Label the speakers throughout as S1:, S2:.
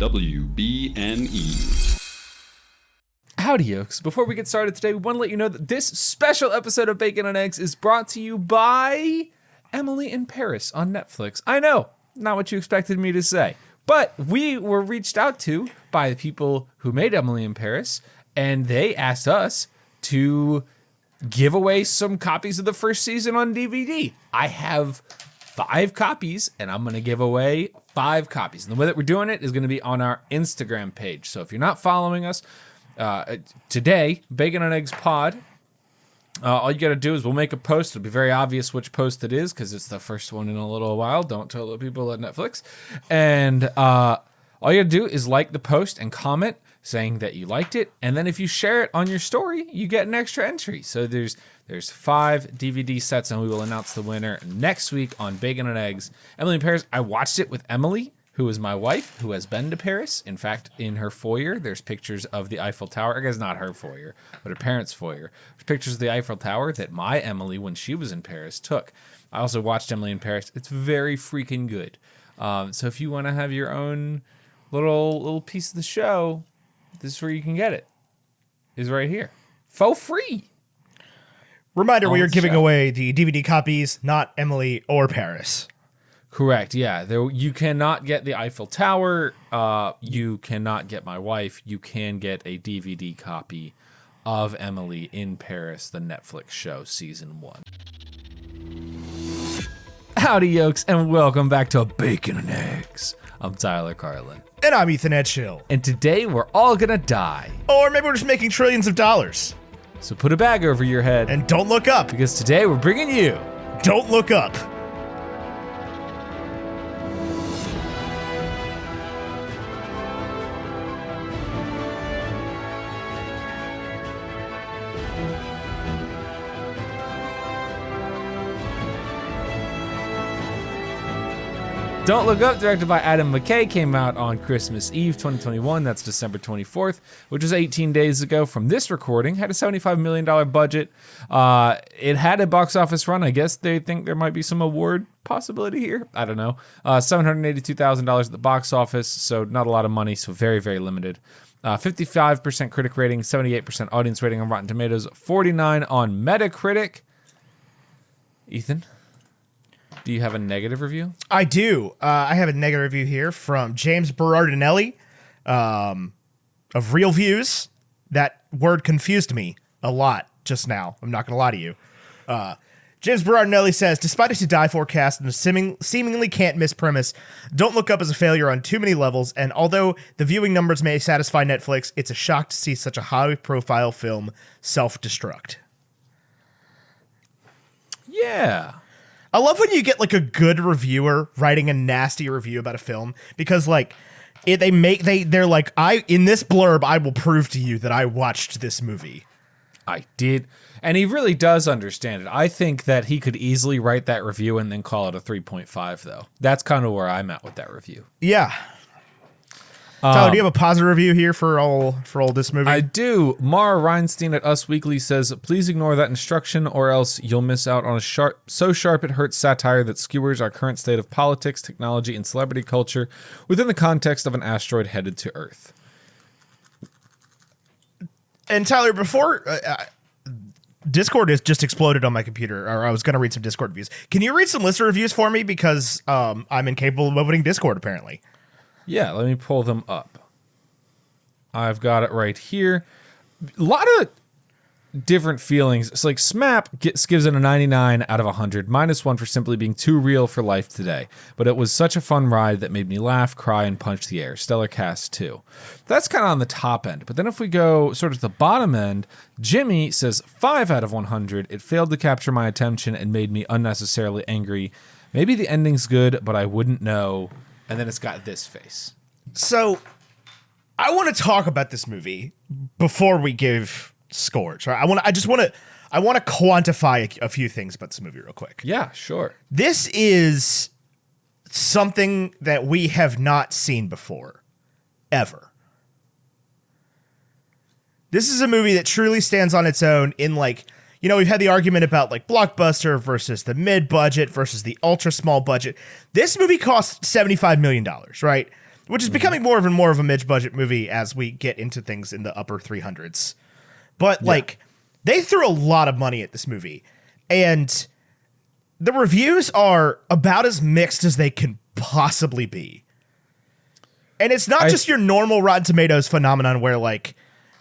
S1: on WBNE.
S2: Howdy, yokes. Before we get started today, we want to let you know that this special episode of Bacon and Eggs is brought to you by Emily in Paris on Netflix. I know, not what you expected me to say, but we were reached out to by the people who made Emily in Paris, and they asked us to give away some copies of the first season on DVD. I have 5 copies, and I'm going to give away 5 copies. And the way that we're doing it is going to be on our Instagram page. So if you're not following us, today, Bacon and Eggs Pod, all you got to do is we'll make a post. It'll be very obvious which post it is because it's the first one in a little while. Don't tell the people at Netflix. And all you got to do is like the post and comment saying that you liked it. And then if you share it on your story, you get an extra entry. So there's 5 DVD sets, and we will announce the winner next week on Bacon and Eggs. Emily in Paris, I watched it with Emily, who is my wife, who has been to Paris. In fact, in her foyer, there's pictures of the Eiffel Tower. I guess not her foyer, but her parents' foyer. There's pictures of the Eiffel Tower that my Emily, when she was in Paris, took. I also watched Emily in Paris. It's very freaking good. So if you want to have your own little piece of the show, this is where you can get it. It's right here. For free.
S3: Reminder, we are giving away the DVD copies, not Emily or Paris.
S2: Correct, yeah. You cannot get the Eiffel Tower. You cannot get my wife. You can get a DVD copy of Emily in Paris, the Netflix show, Season 1. Howdy, yokes, and welcome back to Bacon and Eggs. I'm Tyler Carlin.
S3: And I'm Ethan Edgehill.
S2: And today we're all gonna die.
S3: Or maybe we're just making trillions of dollars.
S2: So put a bag over your head.
S3: And don't look up.
S2: Because today we're bringing you
S3: Don't Look Up.
S2: Don't Look Up, directed by Adam McKay, came out on Christmas Eve 2021. That's December 24th, which was 18 days ago from this recording. Had a $75 million budget. It had a box office run. I guess they think there might be some award possibility here. I don't know. $782,000 at the box office, so not a lot of money, so very, very limited. 55% critic rating, 78% audience rating on Rotten Tomatoes, 49 on Metacritic. Ethan? Do you have a negative review?
S3: I do. I have a negative review here from James Berardinelli of Real Views. That word confused me a lot just now. I'm not going to lie to you. James Berardinelli says, despite its to die forecast and a seemingly can't miss premise, Don't Look Up is a failure on too many levels, and although the viewing numbers may satisfy Netflix, it's a shock to see such a high-profile film self-destruct.
S2: Yeah.
S3: I love when you get like a good reviewer writing a nasty review about a film because like they're like, in this blurb, I will prove to you that I watched this movie.
S2: I did. And he really does understand it. I think that he could easily write that review and then call it a 3.5 though. That's kind of where I'm at with that review.
S3: Yeah. Tyler, do you have a positive review here for all this movie?
S2: I do. Mara Reinstein at Us Weekly says, please ignore that instruction or else you'll miss out on so sharp it hurts satire that skewers our current state of politics, technology, and celebrity culture within the context of an asteroid headed to Earth.
S3: And Tyler, before Discord has just exploded on my computer, or I was going to read some Discord reviews. Can you read some listener reviews for me? Because I'm incapable of opening Discord, apparently.
S2: Yeah, let me pull them up. I've got it right here. A lot of different feelings. It's like SMAP gives it a 99 out of 100, -1 for simply being too real for life today. But it was such a fun ride that made me laugh, cry, and punch the air. Stellar cast too. That's kind of on the top end. But then if we go sort of the bottom end, Jimmy says 5 out of 100. It failed to capture my attention and made me unnecessarily angry. Maybe the ending's good, but I wouldn't know. And then it's got this face.
S3: So I want to talk about this movie before we give scores. Right? I want to quantify a few things about this movie real quick.
S2: Yeah, sure.
S3: This is something that we have not seen before, ever. This is a movie that truly stands on its own in like, you know, we've had the argument about like blockbuster versus the mid-budget versus the ultra small budget. This movie cost $75 million, right? which is becoming more and more of a mid-budget movie as we get into things in the upper 300s. But like, they threw a lot of money at this movie, and the reviews are about as mixed as they can possibly be. And it's not just your normal Rotten Tomatoes phenomenon where like,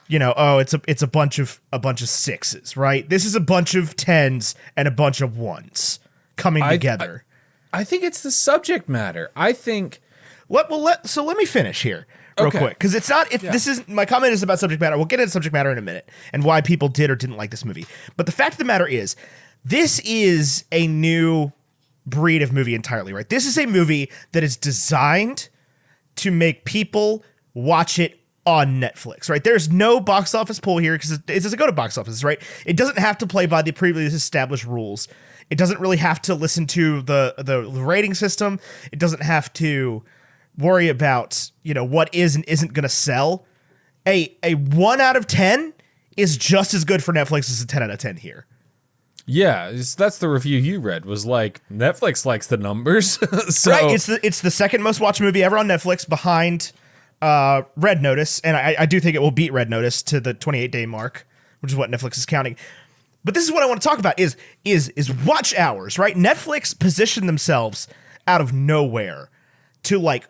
S3: you know, oh, it's a bunch of sixes, right? This is a bunch of 10s and a bunch of 1s coming together.
S2: I think it's the subject matter. I think.
S3: So let me finish here real quick, because it's not. This is my comment is about subject matter. We'll get into subject matter in a minute and why people did or didn't like this movie. But the fact of the matter is, this is a new breed of movie entirely, right? This is a movie that is designed to make people watch it on Netflix, right? There's no box office pull here because it doesn't go to box office, right? It doesn't have to play by the previously established rules. It doesn't really have to listen to the rating system. It doesn't have to worry about, you know, what is and isn't going to sell. A 1 out of 10 is just as good for Netflix as a 10 out of 10 here.
S2: Yeah, that's the review you read, was like, Netflix likes the numbers. So.
S3: Right, it's the second most watched movie ever on Netflix behind Red Notice, and I do think it will beat Red Notice to the 28-day mark, which is what Netflix is counting. But this is what I want to talk about is watch hours, right? Netflix positioned themselves out of nowhere to like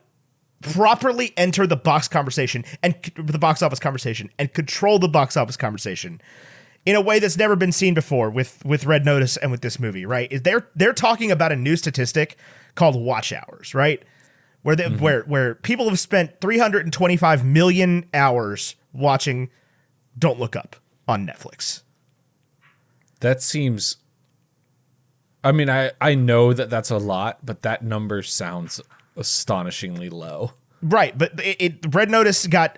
S3: properly enter the box conversation and the box office conversation and control the box office conversation in a way that's never been seen before with Red Notice and with this movie, right? They're talking about a new statistic called watch hours, right? Where people have spent 325 million hours watching Don't Look Up on Netflix.
S2: That seems, I mean, I know that that's a lot, but that number sounds astonishingly low.
S3: Right, but Red Notice got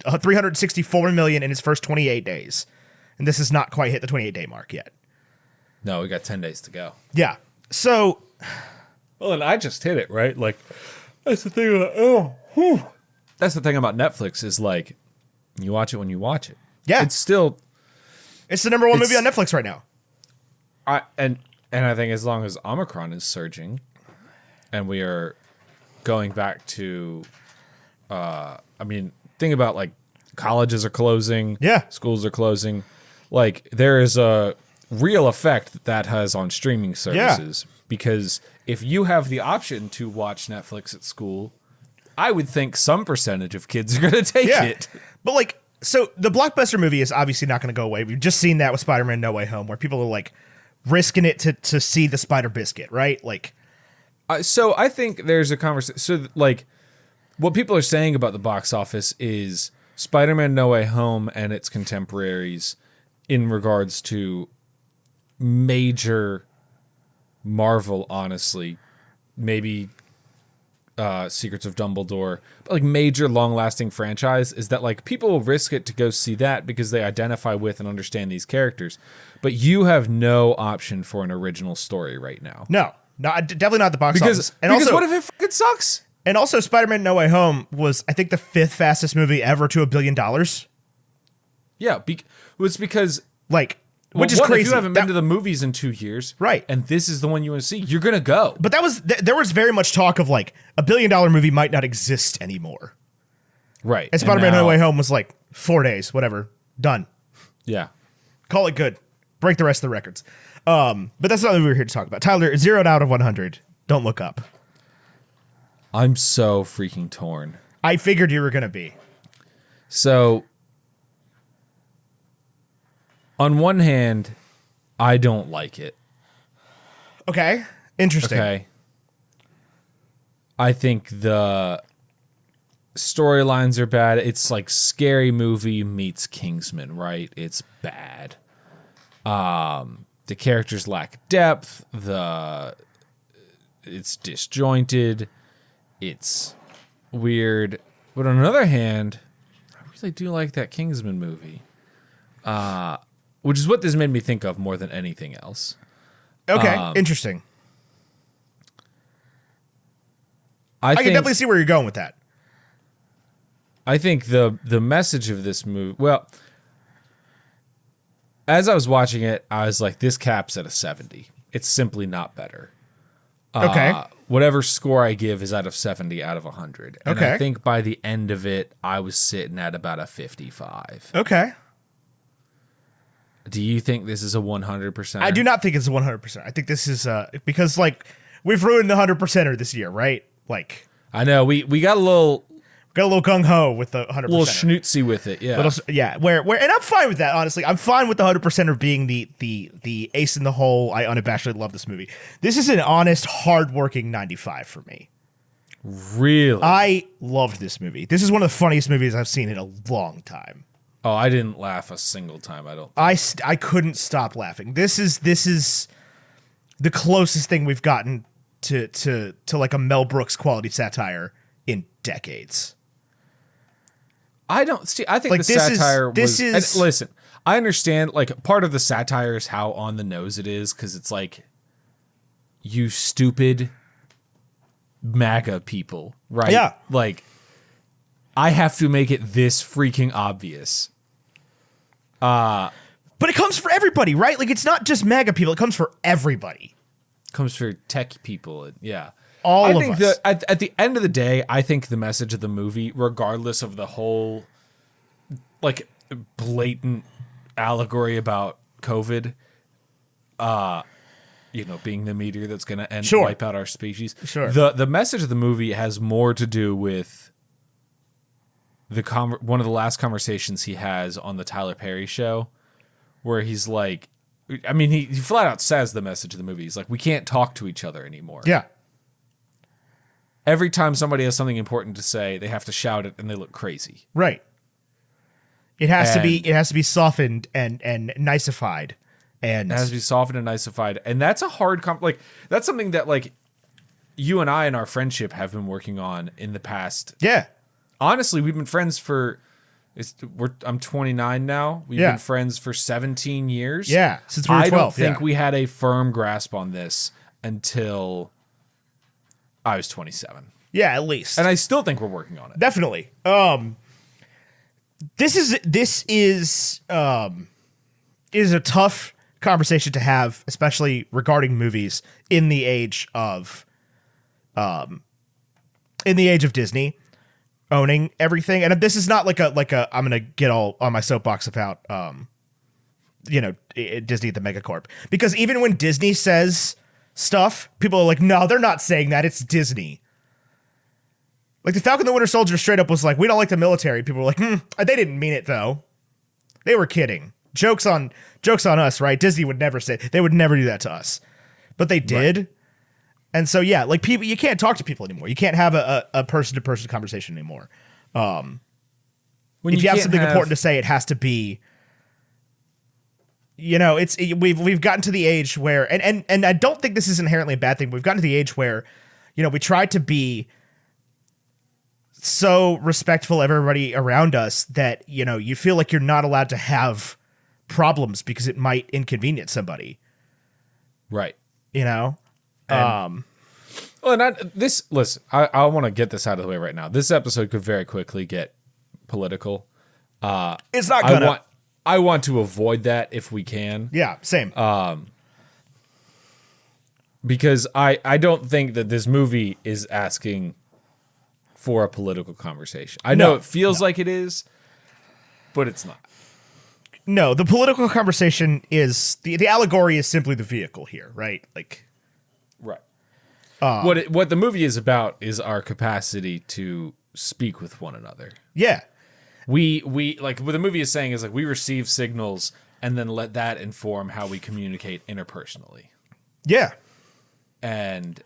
S3: 364 million in its first 28 days. And this has not quite hit the 28-day mark yet.
S2: No, we got 10 days to go.
S3: Yeah. So,
S2: well, and I just hit it, right? Like, that's the thing about that's the thing about Netflix is like, you watch it when you watch it.
S3: Yeah.
S2: It's still,
S3: it's the number one movie on Netflix right now.
S2: And I think as long as Omicron is surging and we are going back to, I mean, think about like colleges are closing.
S3: Yeah.
S2: Schools are closing. Like, there is a real effect that has on streaming services. Yeah. Because if you have the option to watch Netflix at school, I would think some percentage of kids are going to take it.
S3: But like, so the blockbuster movie is obviously not going to go away. We've just seen that with Spider-Man No Way Home, where people are like risking it to see the Spider Biscuit, right? Like,
S2: so I think there's a conversation. So like, what people are saying about the box office is Spider-Man No Way Home and its contemporaries in regards to major Marvel, honestly, maybe Secrets of Dumbledore, but like major long-lasting franchise, is that like people will risk it to go see that because they identify with and understand these characters, but you have no option for an original story right now.
S3: No, definitely not the box office. And
S2: because
S3: also,
S2: what if it fucking sucks?
S3: And also, Spider-Man No Way Home was, I think, the 5th fastest movie ever to $1 billion.
S2: Yeah, it's because
S3: like, which is crazy.
S2: If you haven't been to the movies in 2 years,
S3: right?
S2: And this is the one you want to see, you're gonna go.
S3: But that was there was very much talk of like $1 billion movie might not exist anymore,
S2: right?
S3: And Spider-Man No Way Home was like 4 days, whatever, done.
S2: Yeah,
S3: call it good. Break the rest of the records. But that's not what we were here to talk about. Tyler, 0 out of 100. Don't Look Up.
S2: I'm so freaking torn.
S3: I figured you were gonna be.
S2: So, on one hand, I don't like it.
S3: Okay. Interesting.
S2: Okay. I think the storylines are bad. It's like Scary Movie meets Kingsman, right? It's bad. The characters lack depth. It's disjointed. It's weird. But on the other hand, I really do like that Kingsman movie. Which is what this made me think of more than anything else.
S3: Okay, interesting.
S2: I
S3: can definitely see where you're going with that.
S2: I think the message of this movie, well, as I was watching it, I was like, this caps at a 70. It's simply not better.
S3: Okay.
S2: Whatever score I give is out of 70 out of 100. And
S3: Okay.
S2: I think by the end of it, I was sitting at about a 55.
S3: Okay.
S2: Do you think this is a 100%?
S3: I do not think it's 100%. I think this is because like we've ruined the 100%er this year, right? Like
S2: I know we got a little
S3: gung ho with the 100%.
S2: little schnootsy with it, yeah.
S3: Yeah, where and I'm fine with that. Honestly, I'm fine with the 100%er being the ace in the hole. I unabashedly love this movie. This is an honest, hardworking 95 for me.
S2: Really?
S3: I loved this movie. This is one of the funniest movies I've seen in a long time.
S2: Oh, I didn't laugh a single time. I don't.
S3: I couldn't stop laughing. This is the closest thing we've gotten to like a Mel Brooks quality satire in decades.
S2: I don't see. I think
S3: Like,
S2: the
S3: this
S2: satire
S3: is-
S2: and listen, I understand. Like part of the satire is how on the nose it is because it's like you stupid MAGA people, right?
S3: Yeah.
S2: Like I have to make it this freaking obvious.
S3: But it comes for everybody, right? Like it's not just MAGA people; it comes for everybody.
S2: Comes for tech people, and yeah.
S3: All
S2: I
S3: of
S2: think
S3: us.
S2: that at the end of the day, I think the message of the movie, regardless of the whole like blatant allegory about COVID, being the meteor that's going to
S3: Sure.
S2: wipe out our species.
S3: Sure.
S2: The message of the movie has more to do with one of the last conversations he has on the Tyler Perry show, where he's like, I mean, he flat out says the message of the movie. He's like, we can't talk to each other anymore.
S3: Yeah.
S2: Every time somebody has something important to say, they have to shout it and they look crazy.
S3: Right. It has
S2: And-
S3: to be softened and niceified. And
S2: It has to be softened and niceified. And that's a hard that's something that like you and I in our friendship have been working on in the past.
S3: yeah.
S2: Honestly, we've been friends for I'm 29 now. We've
S3: Yeah.
S2: been friends for 17 years.
S3: Yeah, since we were 12.
S2: I don't think
S3: yeah.
S2: we had a firm grasp on this until I was 27.
S3: Yeah, at least.
S2: And I still think we're working on it.
S3: Definitely. This is a tough conversation to have, especially regarding movies in the age of Disney owning everything. And this is not like a I'm gonna get all on my soapbox about Disney at the Megacorp, because even when Disney says stuff, people are like, no, they're not saying that. It's Disney. Like the Falcon and the Winter Soldier straight up was like, we don't like the military. People were like, they didn't mean it though. They were kidding. Jokes on us, right? Disney would never they would never do that to us, but they did. Right. And so, yeah, like people, you can't talk to people anymore. You can't have a person to person conversation anymore. If you have something important to say, it has to be, we've gotten to the age where, and I don't think this is inherently a bad thing. But we've gotten to the age where, we try to be so respectful of everybody around us that, you feel like you're not allowed to have problems because it might inconvenience somebody.
S2: Right.
S3: Well,
S2: listen, I want to get this out of the way right now. This episode could very quickly get political.
S3: It's not gonna.
S2: I want to avoid that if we can.
S3: Yeah, same.
S2: Because I don't think that this movie is asking for a political conversation. I know it feels like it is, but it's not.
S3: No, the political conversation is the allegory is simply the vehicle here, right? Like,
S2: right. What the movie is about is our capacity to speak with one another.
S3: Yeah.
S2: We like what the movie is saying is like we receive signals and then let that inform how we communicate interpersonally.
S3: Yeah.
S2: And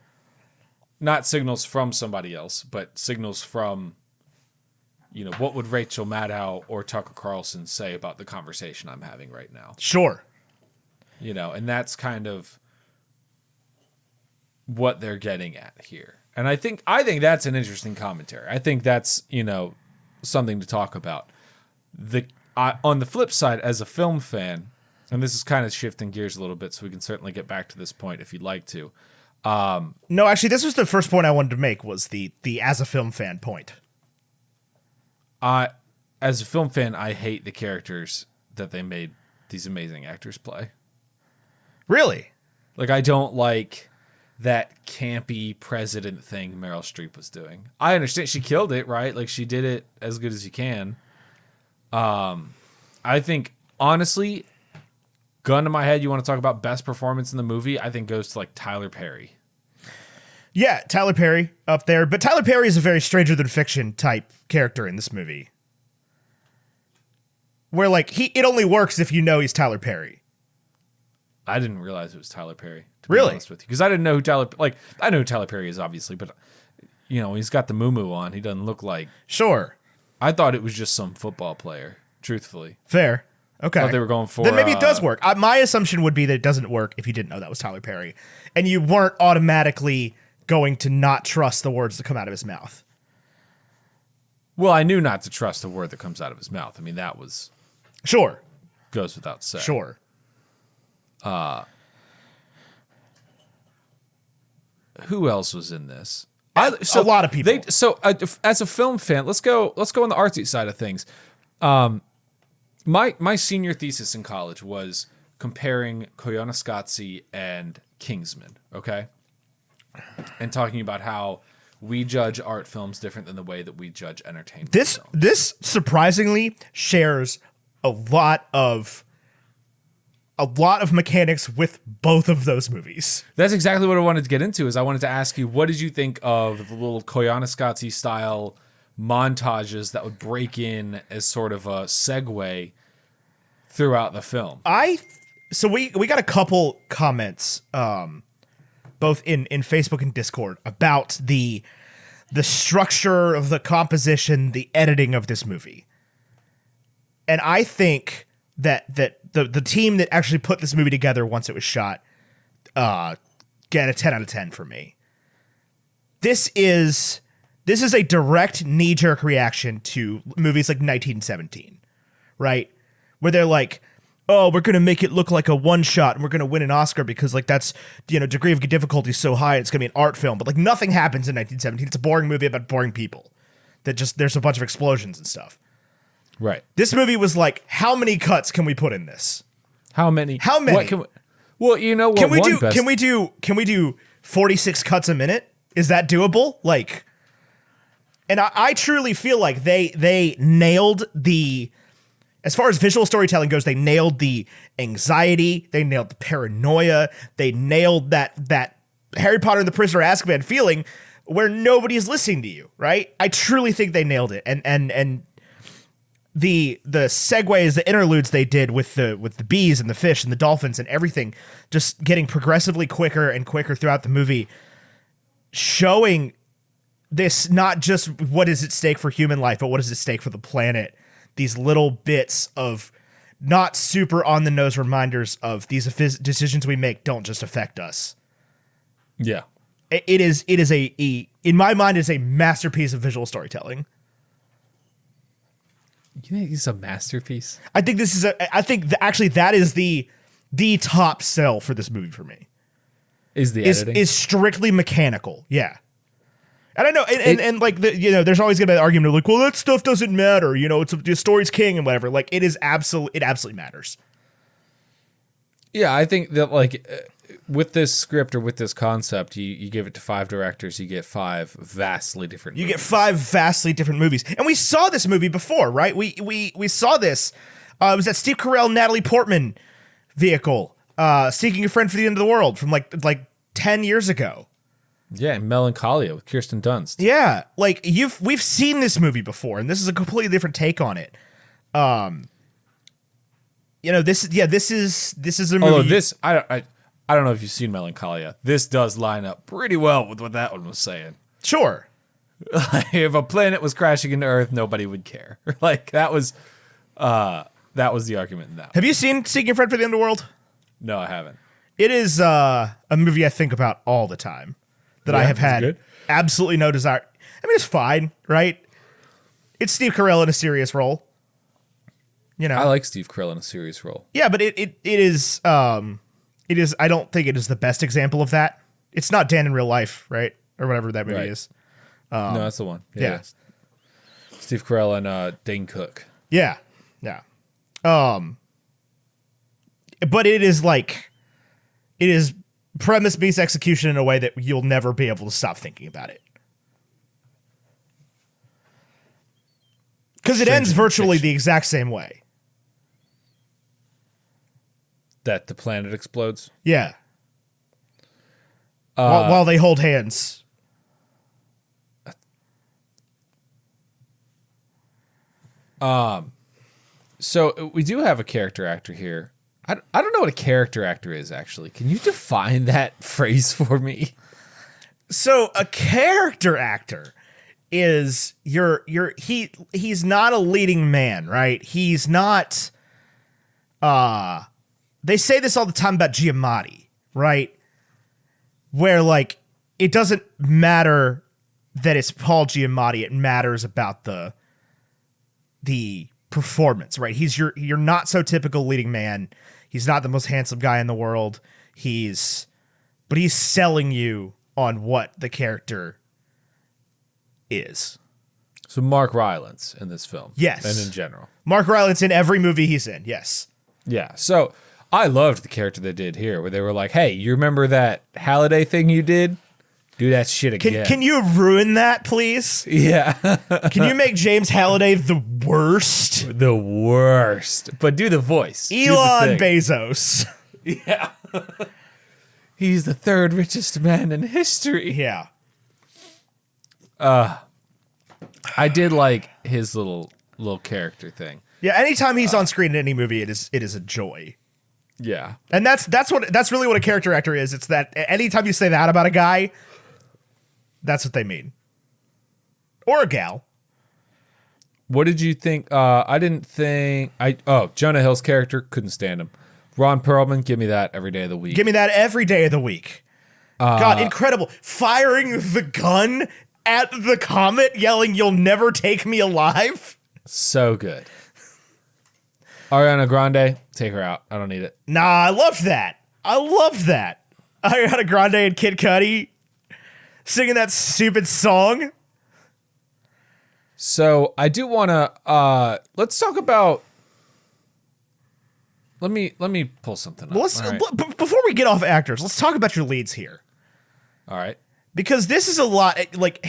S2: not signals from somebody else, but signals from, what would Rachel Maddow or Tucker Carlson say about the conversation I'm having right now?
S3: Sure.
S2: And that's kind of what they're getting at here. And I think that's an interesting commentary. I think that's, something to talk about. On the flip side, as a film fan, and this is kind of shifting gears a little bit, so we can certainly get back to this point if you'd like to.
S3: No, actually, this was the first point I wanted to make, was the as a film fan point.
S2: As a film fan, I hate the characters that they made these amazing actors play.
S3: Really?
S2: Like, I don't like that campy president thing Meryl Streep was doing. I understand she killed it, right? Like, she did it as good as you can. I think, honestly, gun to my head, you want to talk about best performance in the movie, I think goes to, like, Tyler Perry.
S3: Yeah, Tyler Perry up there. But Tyler Perry is a very Stranger Than Fiction type character in this movie. Where, like, it only works if you know he's Tyler Perry.
S2: I didn't realize it was Tyler Perry. To
S3: Really?
S2: be honest with you, because I didn't know who Tyler. Like, I know who Tyler Perry is, obviously, but you know, he's got the moo on. He doesn't look like.
S3: Sure.
S2: I thought it was just some football player. Truthfully,
S3: Fair. Okay.
S2: thought they were going for.
S3: Then maybe it does work. My assumption would be that it doesn't work if you didn't know that was Tyler Perry, and you weren't automatically going to not trust the words that come out of his mouth.
S2: Well, I knew not to trust the word that comes out of his mouth. I mean, that was
S3: Sure.
S2: goes without saying.
S3: Sure.
S2: Who else was in this?
S3: A lot of people.
S2: As a film fan, let's go on the artsy side of things. My senior thesis in college was comparing Koyaanisqatsi and Kingsman, okay? And talking about how we judge art films different than the way that we judge entertainment films.
S3: This surprisingly shares a lot of mechanics with both of those movies.
S2: That's exactly what I wanted to get into. Is I wanted to ask you, what did you think of the little Koyaanisqatsi style montages that would break in as sort of a segue throughout the film?
S3: So we got a couple comments, both in Facebook and Discord, about the structure of the composition, the editing of this movie. And I think that the team that actually put this movie together once it was shot get a 10 out of 10 for me. This is a direct knee-jerk reaction to movies like 1917, right? Where they're like, oh, we're going to make it look like a one-shot and we're going to win an Oscar because, like, that's, you know, degree of difficulty is so high it's going to be an art film. But, like, nothing happens in 1917. It's a boring movie about boring people. There's a bunch of explosions and stuff.
S2: Right.
S3: This movie was like, how many cuts can we put in this?
S2: How many?
S3: What
S2: well, you know what?
S3: Can we do 46 cuts a minute? Is that doable? Like, and I truly feel like they nailed the, as far as visual storytelling goes, they nailed the anxiety, they nailed the paranoia, they nailed that Harry Potter and the Prisoner of Azkaban feeling where nobody's listening to you, right? I truly think they nailed it. And the segues, the interludes they did with the bees and the fish and the dolphins and everything, just getting progressively quicker and quicker throughout the movie, showing this not just what is at stake for human life, but what is at stake for the planet. These little bits of not super on the nose reminders of these decisions we make don't just affect us.
S2: Yeah.
S3: It is in my mind, is a masterpiece of visual storytelling.
S2: You think it's a masterpiece?
S3: I think this is actually that is the top sell for this movie for me.
S2: Is the editing?
S3: Is strictly mechanical. Yeah. And I know, and like, there's always going to be an argument of like, well, that stuff doesn't matter. You know, the story's king and whatever. Like, it absolutely matters.
S2: Yeah, I think that, like, with this script or with this concept, you give it to 5 directors, you get 5 vastly different movies.
S3: You get 5 vastly different movies. And we saw this movie before, right? We saw this. It was that Steve Carell, Natalie Portman vehicle, Seeking a Friend for the End of the World from like 10 years ago.
S2: Yeah, Melancholia with Kirsten Dunst.
S3: Yeah, like we've seen this movie before, and this is a completely different take on it. This is a movie.
S2: Although I don't know if you've seen Melancholia. This does line up pretty well with what that one was saying.
S3: Sure.
S2: If a planet was crashing into Earth, nobody would care. Like, that was the argument in that.
S3: Have you seen Seeking a Friend for the End of the World?
S2: No, I haven't.
S3: It is a movie I think about all the time. That I have had absolutely no desire. I mean, it's fine, right? It's Steve Carell in a serious role. You know,
S2: I like Steve Carell in a serious role.
S3: Yeah, but it is. I don't think it is the best example of that. It's not Dan in Real Life, right, or whatever that movie is.
S2: No, that's the one.
S3: Yeah.
S2: Steve Carell and Dane Cook.
S3: Yeah. But it is premise meets execution in a way that you'll never be able to stop thinking about it. Because it ends virtually the exact same way.
S2: That the planet explodes?
S3: Yeah. While they hold hands.
S2: So we do have a character actor here. I don't know what a character actor is, actually. Can you define that phrase for me?
S3: So a character actor is he's not a leading man, right? He's not they say this all the time about Giamatti, right? Where like it doesn't matter that it's Paul Giamatti, it matters about the performance, right? You're not so typical leading man. He's not the most handsome guy in the world. But he's selling you on what the character is.
S2: So Mark Rylance in this film.
S3: Yes.
S2: And in general.
S3: Mark Rylance in every movie he's in, yes.
S2: Yeah. So I loved the character they did here, where they were like, hey, you remember that Halliday thing you did? Do that shit again.
S3: Can you ruin that, please?
S2: Yeah.
S3: Can you make James Halliday the worst?
S2: The worst. But do the voice.
S3: Elon Bezos.
S2: Yeah. He's the third richest man in history.
S3: Yeah.
S2: I did like his little character thing.
S3: Yeah, anytime he's on screen in any movie, it is a joy.
S2: Yeah.
S3: And that's really what a character actor is. It's that anytime you say that about a guy, that's what they mean. Or a gal.
S2: What did you think? Jonah Hill's character, couldn't stand him. Ron Perlman, give me that every day of the week.
S3: Give me that every day of the week. God, incredible. Firing the gun at the comet, yelling, "You'll never take me alive."
S2: So good. Ariana Grande, take her out. I don't need it.
S3: Nah, I loved that. Ariana Grande and Kid Cudi singing that stupid song.
S2: So I do want to let's talk about. Let me pull something up.
S3: Before we get off actors, let's talk about your leads here.
S2: All right.
S3: Because this is a lot, like,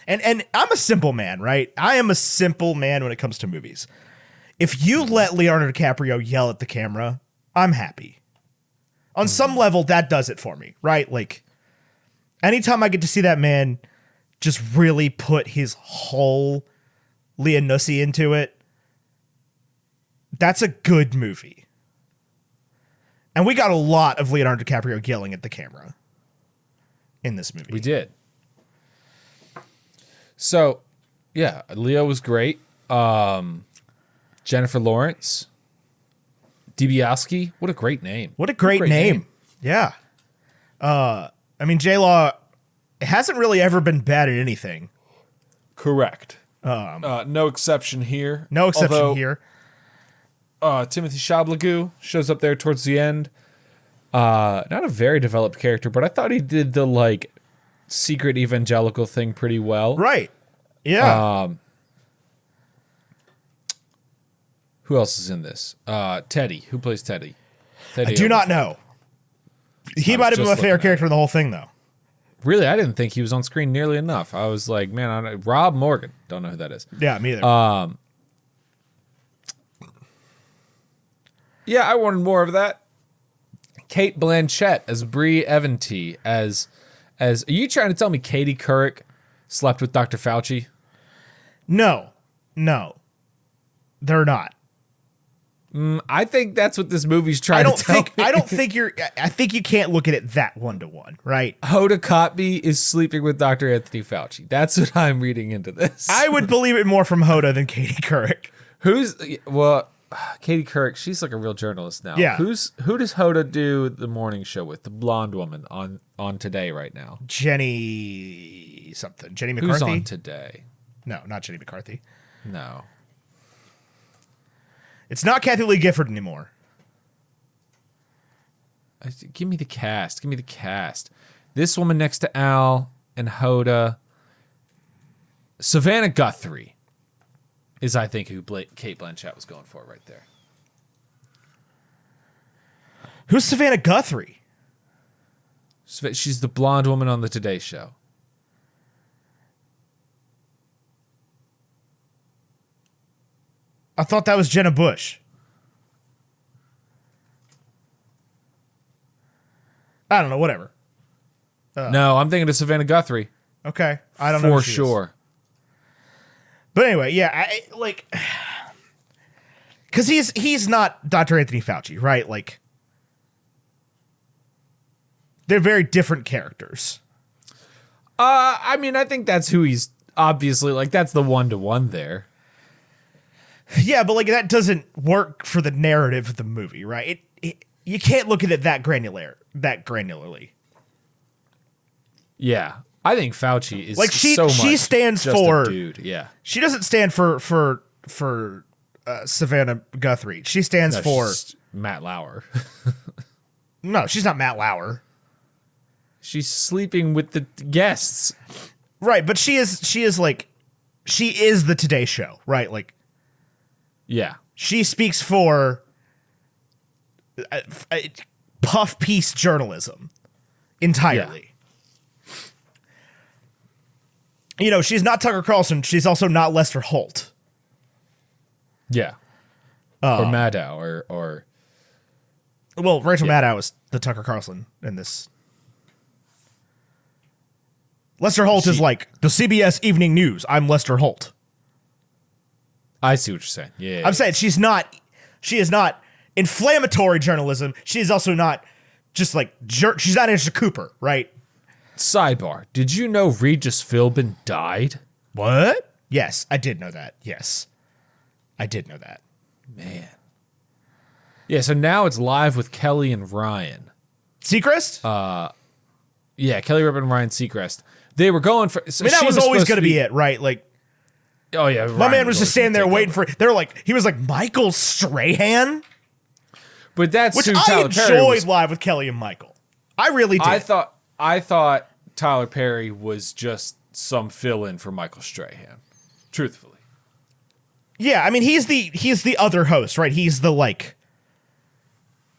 S3: and I'm a simple man, right? I am a simple man when it comes to movies. If you let Leonardo DiCaprio yell at the camera, I'm happy. On some level, that does it for me, right? Like, anytime I get to see that man just really put his whole Leonussi into it, that's a good movie. And we got a lot of Leonardo DiCaprio yelling at the camera in this movie.
S2: We did. So, yeah, Leo was great. Jennifer Lawrence. DiBiase. What a great name.
S3: What a great name. Yeah. I mean, J-Law hasn't really ever been bad at anything.
S2: Correct. No exception here.
S3: No exception here.
S2: Timothy Chalamet shows up there towards the end. Not a very developed character, but I thought he did the like secret evangelical thing pretty well.
S3: Right. Yeah.
S2: Who else is in this? Teddy. Who plays Teddy?
S3: I do not know. He might have been my favorite character in the whole thing, though.
S2: Really, I didn't think he was on screen nearly enough. I was like, man, Rob Morgan. Don't know who that is.
S3: Yeah, me either.
S2: Yeah, I wanted more of that. Kate Blanchett as Bree Eventy. Are you trying to tell me Katie Couric slept with Dr. Fauci?
S3: No, they're not.
S2: I think that's what this movie's trying to tell me.
S3: I think you can't look at it that 1-to-1, right?
S2: Hoda Kotb is sleeping with Dr. Anthony Fauci. That's what I'm reading into this.
S3: I would believe it more from Hoda than Katie Couric.
S2: Katie Couric, she's like a real journalist now.
S3: Yeah.
S2: Who does Hoda do the morning show with? The blonde woman on Today right now.
S3: Jenny something. Jenny McCarthy?
S2: Who's on Today?
S3: No, not Jenny McCarthy.
S2: No.
S3: It's not Kathy Lee Gifford anymore.
S2: Give me the cast. This woman next to Al and Hoda. Savannah Guthrie is, I think, who Kate Blanchett was going for right there.
S3: Who's Savannah Guthrie?
S2: She's the blonde woman on the Today Show.
S3: I thought that was Jenna Bush. I don't know, whatever.
S2: No, I'm thinking of Savannah Guthrie.
S3: Okay. I don't know.
S2: For sure.
S3: But anyway, yeah, because he's not Dr. Anthony Fauci, right? Like, they're very different characters.
S2: I mean, I think that's who he's obviously, like, that's the one-to-one there.
S3: Yeah, but like that doesn't work for the narrative of the movie, right? You can't look at it that granularly.
S2: Yeah, I think Fauci is
S3: like
S2: she
S3: stands
S2: just
S3: for
S2: a dude. Yeah,
S3: she doesn't stand for Savannah Guthrie. She stands for
S2: she's Matt Lauer.
S3: No, she's not Matt Lauer.
S2: She's sleeping with the guests,
S3: right? But she is the Today Show, right? Like,
S2: yeah,
S3: she speaks for puff piece journalism entirely. Yeah. You know, she's not Tucker Carlson. She's also not Lester Holt.
S2: Yeah. Or Maddow or
S3: well, Rachel Maddow is the Tucker Carlson in this. Lester Holt is like the CBS Evening News. I'm Lester Holt.
S2: I see what you're saying. Yeah.
S3: I'm saying she is not inflammatory journalism. She is also not just like she's not Anderson Cooper, right?
S2: Sidebar. Did you know Regis Philbin died?
S3: What? Yes, I did know that. Yes. I did know that.
S2: Man. Yeah, so now it's live with Kelly and Ryan.
S3: Seacrest?
S2: Yeah, Kelly Ripa and Ryan Seacrest. They were going for... So
S3: I mean, that was always going to be it, right? Like,
S2: oh, yeah.
S3: My man was just standing there waiting for... They were like... He was like, Michael Strahan?
S2: But that's
S3: which
S2: who
S3: I
S2: Tyler Perry
S3: enjoyed
S2: was.
S3: Live with Kelly and Michael. I really did.
S2: I thought Tyler Perry was just some fill-in for Michael Strahan. Truthfully.
S3: Yeah, I mean, he's the other host, right? He's the, like...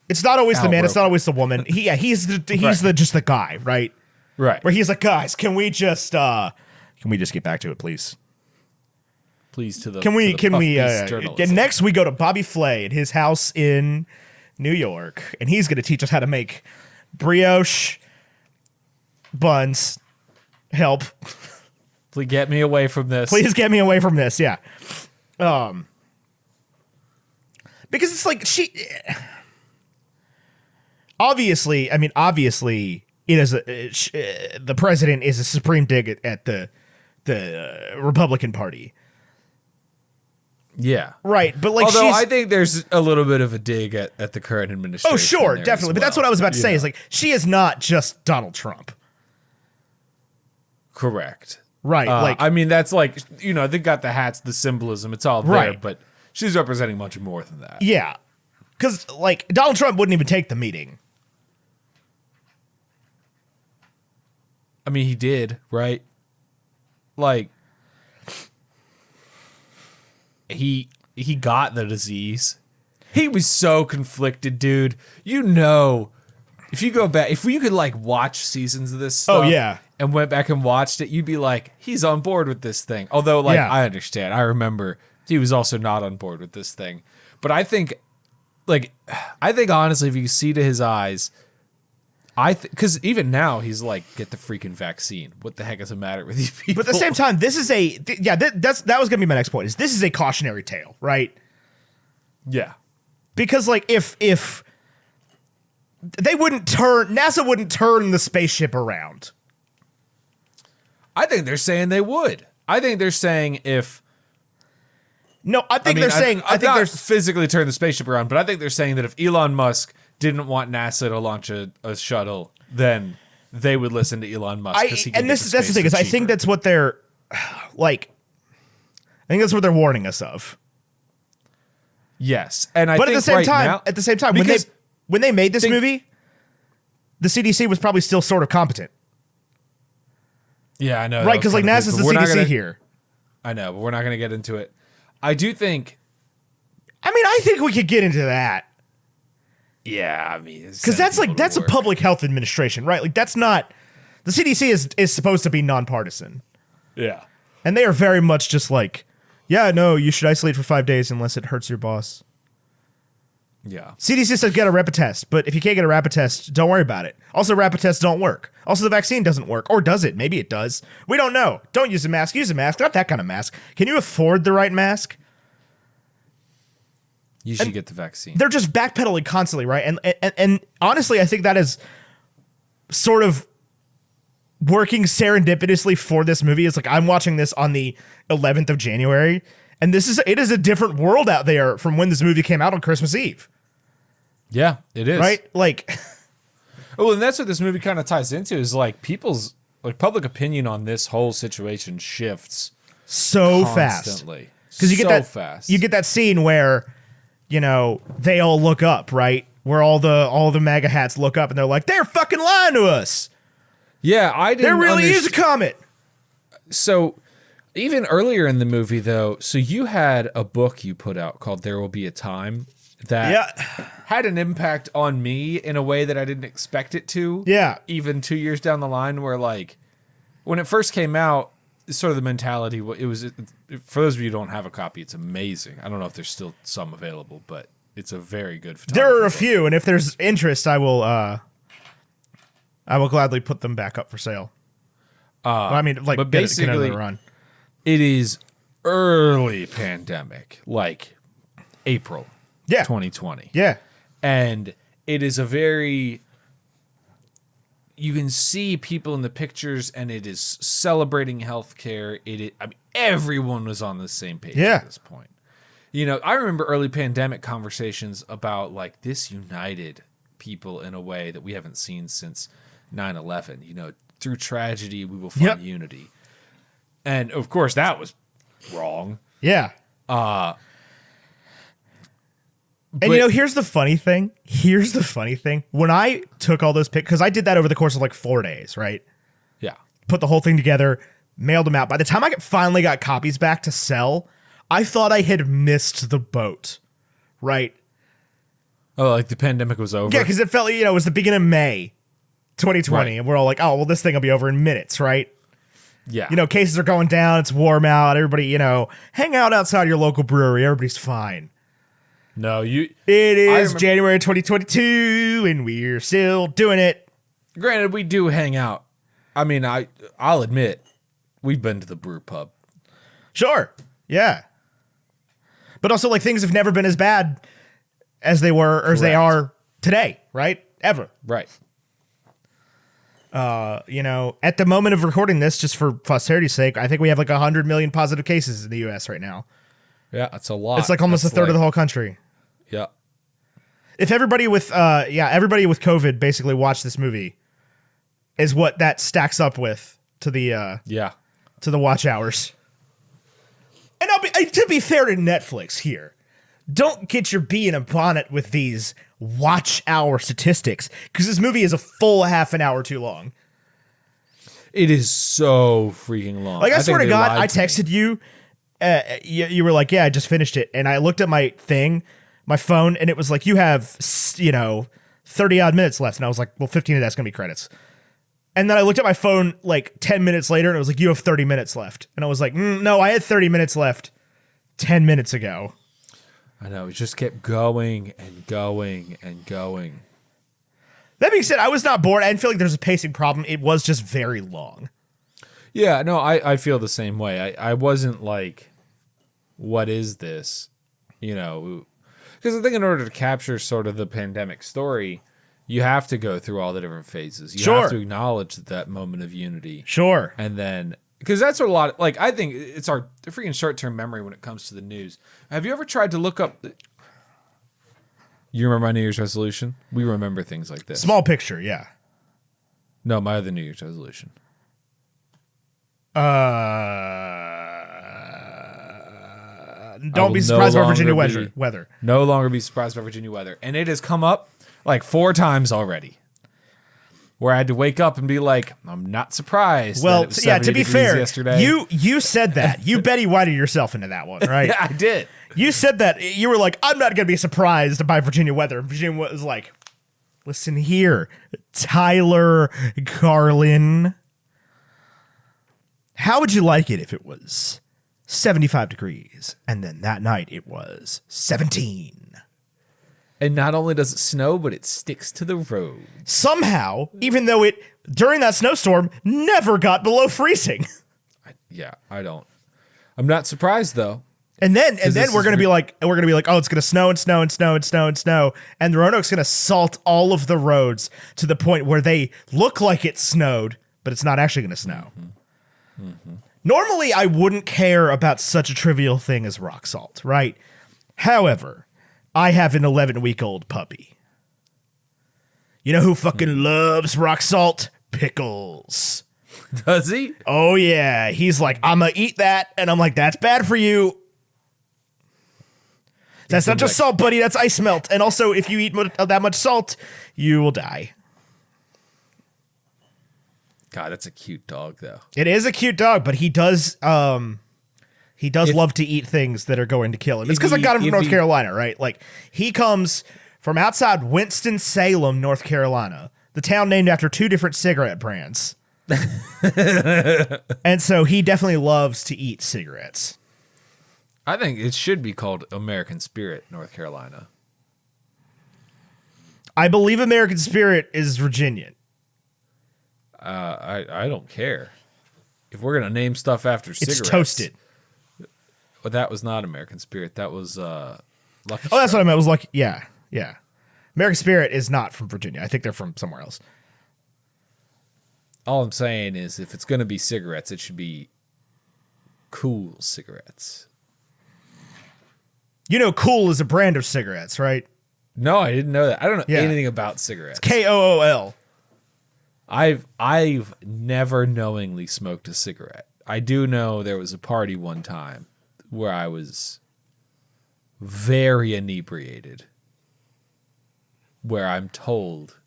S3: It's not always the man. It's not always the woman. He's just the guy, right?
S2: Right.
S3: Where he's like, guys, can we just get back to it, please?
S2: Please to the.
S3: Can we?
S2: And
S3: next we go to Bobby Flay at his house in New York, and he's going to teach us how to make brioche buns. Help!
S2: Please get me away from this.
S3: Please get me away from this. Yeah. Because it's like obviously, it is the president is a supreme dig at the Republican Party.
S2: Yeah.
S3: Right, but like,
S2: although I think there's a little bit of a dig at the current administration.
S3: Oh, sure, definitely. But that's what I was about to say is like, she is not just Donald Trump.
S2: Correct.
S3: Right. Like,
S2: I mean, that's like, they got the hats, the symbolism, it's all there,
S3: right.
S2: But she's representing much more than that.
S3: Yeah. Because, like, Donald Trump wouldn't even take the meeting.
S2: I mean, he did, right? Like, he got the disease. He was so conflicted, dude. If you go back, if you could, like, watch seasons of this stuff.
S3: Oh, yeah.
S2: And went back and watched it, you'd be like, he's on board with this thing. Although, like, yeah. I understand. I remember he was also not on board with this thing. But I think honestly, if you see to his eyes, because even now he's like, get the freaking vaccine. What the heck is the matter with you people?
S3: But at the same time, this is that was gonna be my next point. This is a cautionary tale, right?
S2: Yeah, because like if they NASA wouldn't turn the spaceship around. I think they're saying they would. I think they're saying if.
S3: No, I think they're saying.
S2: I think they're physically turn the spaceship around, but I think they're saying that if Elon Musk didn't want NASA to launch a shuttle, then they would listen to Elon Musk.
S3: That's the thing is, I think that's what they're like. I think that's what they're warning us of.
S2: Yes, and
S3: at the same time, when they made this movie, the CDC was probably still sort of competent.
S2: Yeah, I know.
S3: Right, because like NASA's the CDC here.
S2: I know, but we're not going to get into it. I do think.
S3: I mean, I think we could get into that.
S2: Yeah, I mean,
S3: because that's a public health administration, right? Like that's not the CDC is supposed to be nonpartisan.
S2: Yeah.
S3: And they are very much just like, yeah, no, you should isolate for 5 days unless it hurts your boss.
S2: Yeah.
S3: CDC says get a rapid test, but if you can't get a rapid test, don't worry about it. Also, rapid tests don't work. Also, the vaccine doesn't work. Or does it? Maybe it does. We don't know. Don't use a mask. Use a mask. Not that kind of mask. Can you afford the right mask?
S2: You should get the vaccine.
S3: They're just backpedaling constantly, right? And honestly, I think that is sort of working serendipitously for this movie. It's like I'm watching this on the 11th of January, and it is a different world out there from when this movie came out on Christmas Eve.
S2: Yeah, it is.
S3: Right? Like,
S2: well, and that's what this movie kind of ties into is like people's like public opinion on this whole situation shifts
S3: so
S2: constantly.
S3: Because you get
S2: fast.
S3: You get that scene where, you know, they all look up, right? Where all the MAGA hats look up and they're like, they're fucking lying to us.
S2: Yeah, I didn't.
S3: There really is a comet.
S2: So even earlier in the movie, though, so you had a book you put out called "There Will Be a Time" that had an impact on me in a way that I didn't expect it to.
S3: Yeah,
S2: even 2 years down the line, where like when it first came out, sort of the mentality. It was for those of you who don't have a copy, it's amazing. I don't know if there's still some available, but it's a very good photography.
S3: There are a few, and if there's interest, I will gladly put them back up for sale. I mean, like,
S2: but
S3: get
S2: basically,
S3: another run.
S2: It is early pandemic, like April 2020.
S3: Yeah.
S2: And it is a very... You can see people in the pictures, and it is celebrating healthcare. I mean, everyone was on the same page at this point. You know, I remember early pandemic conversations about, like, this united people in a way that we haven't seen since 9/11. You know, through tragedy, we will find unity. And, of course, that was wrong.
S3: Yeah. And, you know, here's the funny thing. When I took all those pictures, because I did that over the course of, like, 4 days, right?
S2: Yeah.
S3: Put the whole thing together, mailed them out. By the time I finally got copies back to sell, I thought I had missed the boat, right?
S2: Oh, like the pandemic was over?
S3: Yeah, because it felt, you know, it was the beginning of May 2020,
S2: right.
S3: And we're all like, oh, well, this thing will be over in minutes, right?
S2: Yeah.
S3: You know, cases are going down, it's warm out, everybody, you know, hang out outside your local brewery, everybody's fine.
S2: No,
S3: It is January 2022, and we're still doing it.
S2: Granted, we do hang out. I mean, I'll admit, we've been to the brew pub.
S3: Sure, yeah. But also, like, things have never been as bad as they were, or as they are today, right? Ever.
S2: Right.
S3: You know, at the moment of recording this, just for posterity's sake, I think we have like 100 million positive cases in the U.S. right now.
S2: Yeah, that's a lot.
S3: It's like almost a third of the whole country.
S2: Yeah.
S3: If everybody with COVID basically watched this movie, is what that stacks up with to the to the watch hours. And to be fair to Netflix here, don't get your bee in a bonnet with these watch hour statistics, because this movie is a full half an hour too long.
S2: It is so freaking long.
S3: Like, I swear to God, I texted you. You were like, yeah, I just finished it. And I looked at my phone, and it was like, you have, 30 odd minutes left. And I was like, well, 15 of that's going to be credits. And then I looked at my phone like 10 minutes later, and it was like, you have 30 minutes left. And I was like, no, I had 30 minutes left 10 minutes ago.
S2: I know. It just kept going and going and going.
S3: That being said, I was not bored. I didn't feel like there's a pacing problem. It was just very long.
S2: Yeah, no, I feel the same way. I wasn't like, what is this? You know, because I think in order to capture sort of the pandemic story, you have to go through all the different phases. You have to acknowledge that moment of unity.
S3: Sure.
S2: And then, because that's what a lot of, like, I think it's our freaking short-term memory when it comes to the news. Have you ever tried to look up, you remember my New Year's resolution? We remember things like this.
S3: Small picture, yeah.
S2: No, my other New Year's resolution.
S3: Don't be surprised by Virginia weather.
S2: No longer be surprised by Virginia weather. And it has come up like 4 times already, where I had to wake up and be like, I'm not surprised.
S3: Well,
S2: that it was to be fair,
S3: yesterday. You said that. You Betty Whited yourself into that one, right?
S2: Yeah, I did.
S3: You said that. You were like, I'm not going to be surprised by Virginia weather. Virginia was like, listen here, Tyler Garland. How would you like it if it was 75 degrees and then that night it was 17?
S2: And not only does it snow, but it sticks to the road.
S3: Somehow, even though it, during that snowstorm, never got below freezing.
S2: I'm not surprised though.
S3: And then we're gonna be like, oh, it's gonna snow and snow and snow and snow and snow, and the Roanoke's gonna salt all of the roads to the point where they look like it snowed, but it's not actually gonna snow. Normally, I wouldn't care about such a trivial thing as rock salt, right? However, I have an 11-week-old puppy. You know who fucking loves rock salt? Pickles.
S2: Does he?
S3: Oh yeah, he's like, I'm gonna eat that, and I'm like, that's bad for you. That's not just salt, buddy. That's ice melt. And also, if you eat that much salt, you will die.
S2: God, it's a cute dog, though.
S3: It is a cute dog, but he does love to eat things that are going to kill him. It's because I got him from North Carolina, right? Like, he comes from outside Winston-Salem, North Carolina, the town named after 2 different cigarette brands. And so he definitely loves to eat cigarettes.
S2: I think it should be called American Spirit, North Carolina.
S3: I believe American Spirit is Virginian.
S2: I don't care. If we're gonna name stuff after cigarettes,
S3: it's toasted.
S2: Well, that was not American Spirit. That was Lucky Strike.
S3: Oh, that's what I meant. It was Lucky. Yeah. American Spirit is not from Virginia. I think they're from somewhere else.
S2: All I'm saying is, if it's gonna be cigarettes, it should be Cool cigarettes.
S3: You know, Kool is a brand of cigarettes, right?
S2: No, I didn't know that. I don't know anything about cigarettes.
S3: Kool.
S2: I've never knowingly smoked a cigarette. I do know there was a party one time where I was very inebriated, where I'm told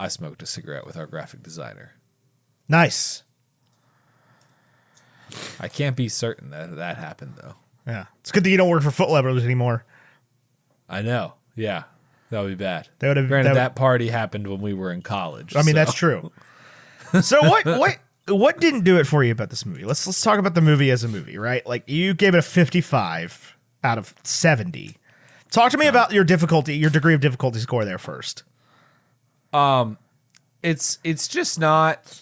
S2: I smoked a cigarette with our graphic designer.
S3: Nice.
S2: I can't be certain that happened, though.
S3: Yeah. It's good that you don't work for Foot Lovers anymore.
S2: I know. Yeah. That would be bad.
S3: Granted,
S2: that party happened when we were in college.
S3: I mean, that's true. So what didn't do it for you about this movie? Let's talk about the movie as a movie, right? Like, you gave it a 55 out of 70. Talk to me about your degree of difficulty score there first.
S2: It's just not.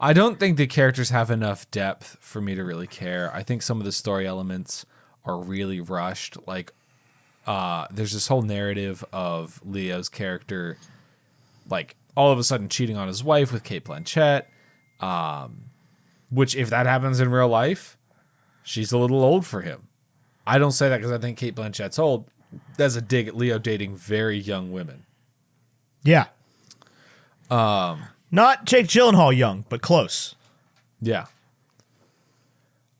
S2: I don't think the characters have enough depth for me to really care. I think some of the story elements are really rushed. Like, there's this whole narrative of Leo's character, like, all of a sudden cheating on his wife with Cate Blanchett, which, if that happens in real life, she's a little old for him. I don't say that because I think Cate Blanchett's old. That's a dig at Leo dating very young women.
S3: Yeah. Not Jake Gyllenhaal young, but close.
S2: Yeah.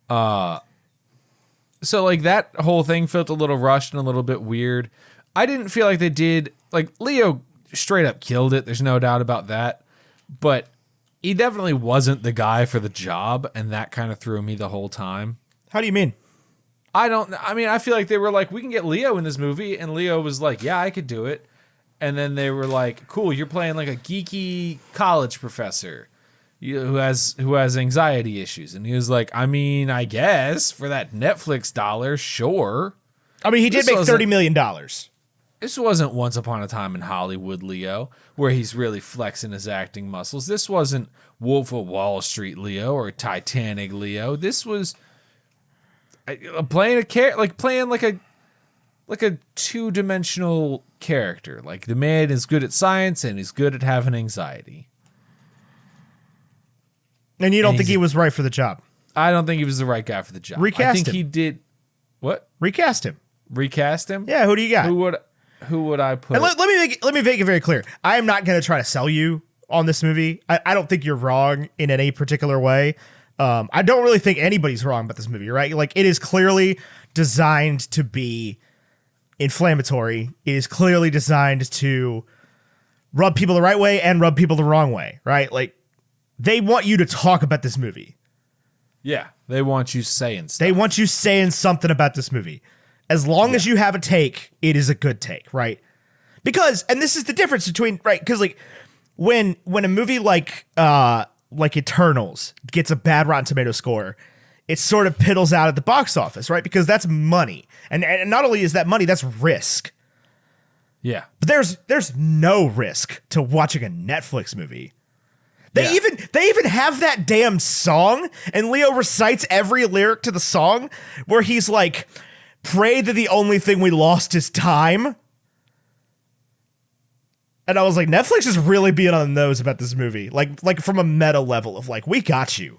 S2: So, like, that whole thing felt a little rushed and a little bit weird. I didn't feel like they did. Like, Leo straight up killed it. There's no doubt about that. But he definitely wasn't the guy for the job, and that kind of threw me the whole time.
S3: How do you mean?
S2: I feel like they were like, we can get Leo in this movie, and Leo was like, yeah, I could do it. And then they were like, cool, you're playing like a geeky college professor who has anxiety issues. And he was like, I mean, I guess for that Netflix dollar, sure.
S3: I mean, he did make $30 million.
S2: This wasn't Once Upon a Time in Hollywood Leo, where he's really flexing his acting muscles. This wasn't Wolf of Wall Street Leo or Titanic Leo. This was playing a two-dimensional character. Like, the man is good at science and he's good at having anxiety.
S3: And you don't think he was right for the job?
S2: I don't think he was the right guy for the job.
S3: Recast him.
S2: He did what?
S3: Recast him.
S2: Recast him?
S3: Yeah. Who do you got?
S2: Who would I put?
S3: And let me make it very clear. I am not going to try to sell you on this movie. I don't think you're wrong in any particular way. I don't really think anybody's wrong about this movie, right? Like, it is clearly designed to be inflammatory. It is clearly designed to rub people the right way and rub people the wrong way, right? Like, they want you to talk about this movie.
S2: Yeah, they want you saying stuff.
S3: They want you saying something about this movie. As long as you have a take, it is a good take, right? Because, and this is the difference between, right? Because like when a movie like Eternals gets a bad Rotten Tomato score, it sort of piddles out at the box office, right? Because that's money, and not only is that money, that's risk.
S2: Yeah,
S3: but there's no risk to watching a Netflix movie. They even have that damn song, and Leo recites every lyric to the song where he's like, "Pray that the only thing we lost is time." And I was like, Netflix is really being on the nose about this movie, like from a meta level of like, we got you,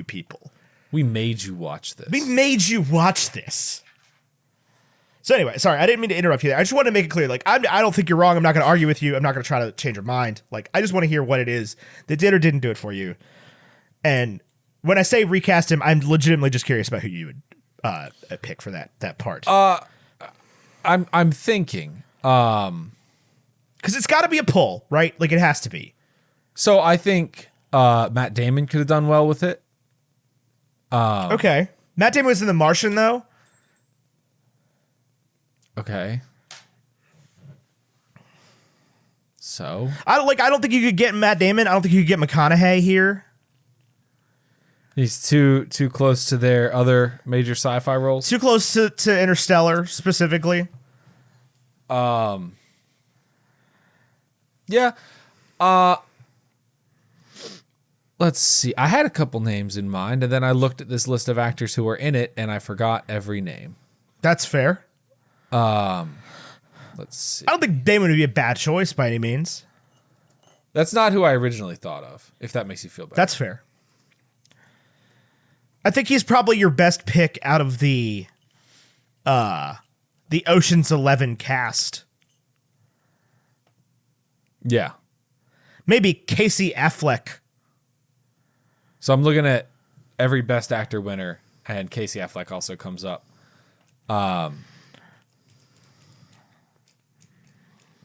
S3: people.
S2: We made you watch this.
S3: We made you watch this. So anyway, sorry, I didn't mean to interrupt you there. I just want to make it clear, like, I don't think you're wrong. I'm not going to argue with you. I'm not going to try to change your mind. Like, I just want to hear what it is that did or didn't do it for you. And when I say recast him, I'm legitimately just curious about who you would pick for that part.
S2: I'm thinking,
S3: because it's got to be a pull, right? Like, it has to be.
S2: So I think Matt Damon could have done well with it.
S3: Okay, Matt Damon was in The Martian, though.
S2: Okay. So
S3: I don't think you could get Matt Damon. I don't think you could get McConaughey here.
S2: he's too close to their other major sci-fi roles.
S3: Too close to Interstellar specifically.
S2: Yeah. Let's see. I had a couple names in mind, and then I looked at this list of actors who were in it, and I forgot every name.
S3: That's fair.
S2: Let's see.
S3: I don't think Damon would be a bad choice by any means.
S2: That's not who I originally thought of, if that makes you feel better.
S3: That's fair. I think he's probably your best pick out of the Ocean's 11 cast.
S2: Yeah.
S3: Maybe Casey Affleck.
S2: So I'm looking at every Best Actor winner, and Casey Affleck also comes up.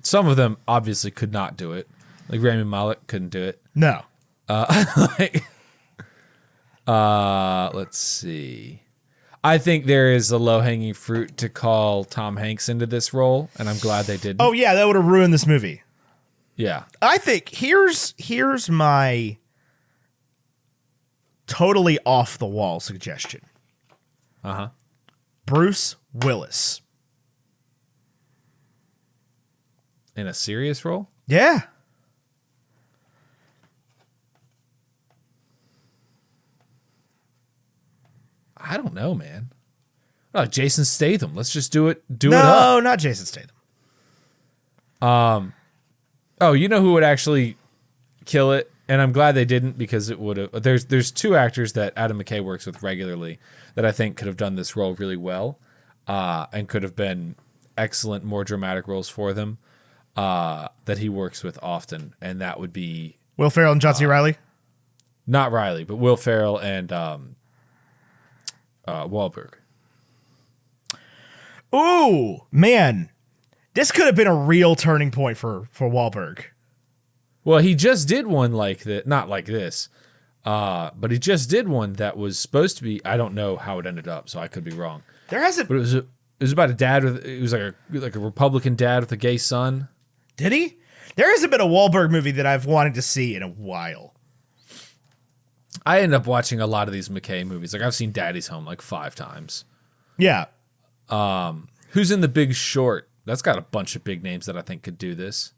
S2: Some of them obviously could not do it. Like Rami Malek couldn't do it.
S3: No.
S2: Let's see. I think there is a low-hanging fruit to call Tom Hanks into this role, and I'm glad they didn't.
S3: Oh yeah, that would have ruined this movie.
S2: Yeah.
S3: I think here's my totally off the wall suggestion.
S2: Uh-huh.
S3: Bruce Willis.
S2: In a serious role?
S3: Yeah.
S2: I don't know, man. Oh, Jason Statham. Let's just do it up.
S3: No, not Jason Statham.
S2: Oh, you know who would actually kill it? And I'm glad they didn't, because it would have. There's two actors that Adam McKay works with regularly that I think could have done this role really well, and could have been excellent, more dramatic roles for them, that he works with often. And that would be
S3: Will Ferrell and John C. Reilly?
S2: Not Riley, but Will Ferrell and Wahlberg.
S3: Ooh, man. This could have been a real turning point for Wahlberg.
S2: Well, he just did one like that, not like this, but he just did one that was supposed to be. I don't know how it ended up, so I could be wrong.
S3: There hasn't.
S2: But it was about a dad with. It was like a Republican dad with a gay son.
S3: Did he? There hasn't been a Wahlberg movie that I've wanted to see in a while.
S2: I end up watching a lot of these McKay movies. Like I've seen Daddy's Home like 5 times.
S3: Yeah.
S2: Who's in The Big Short? That's got a bunch of big names that I think could do this.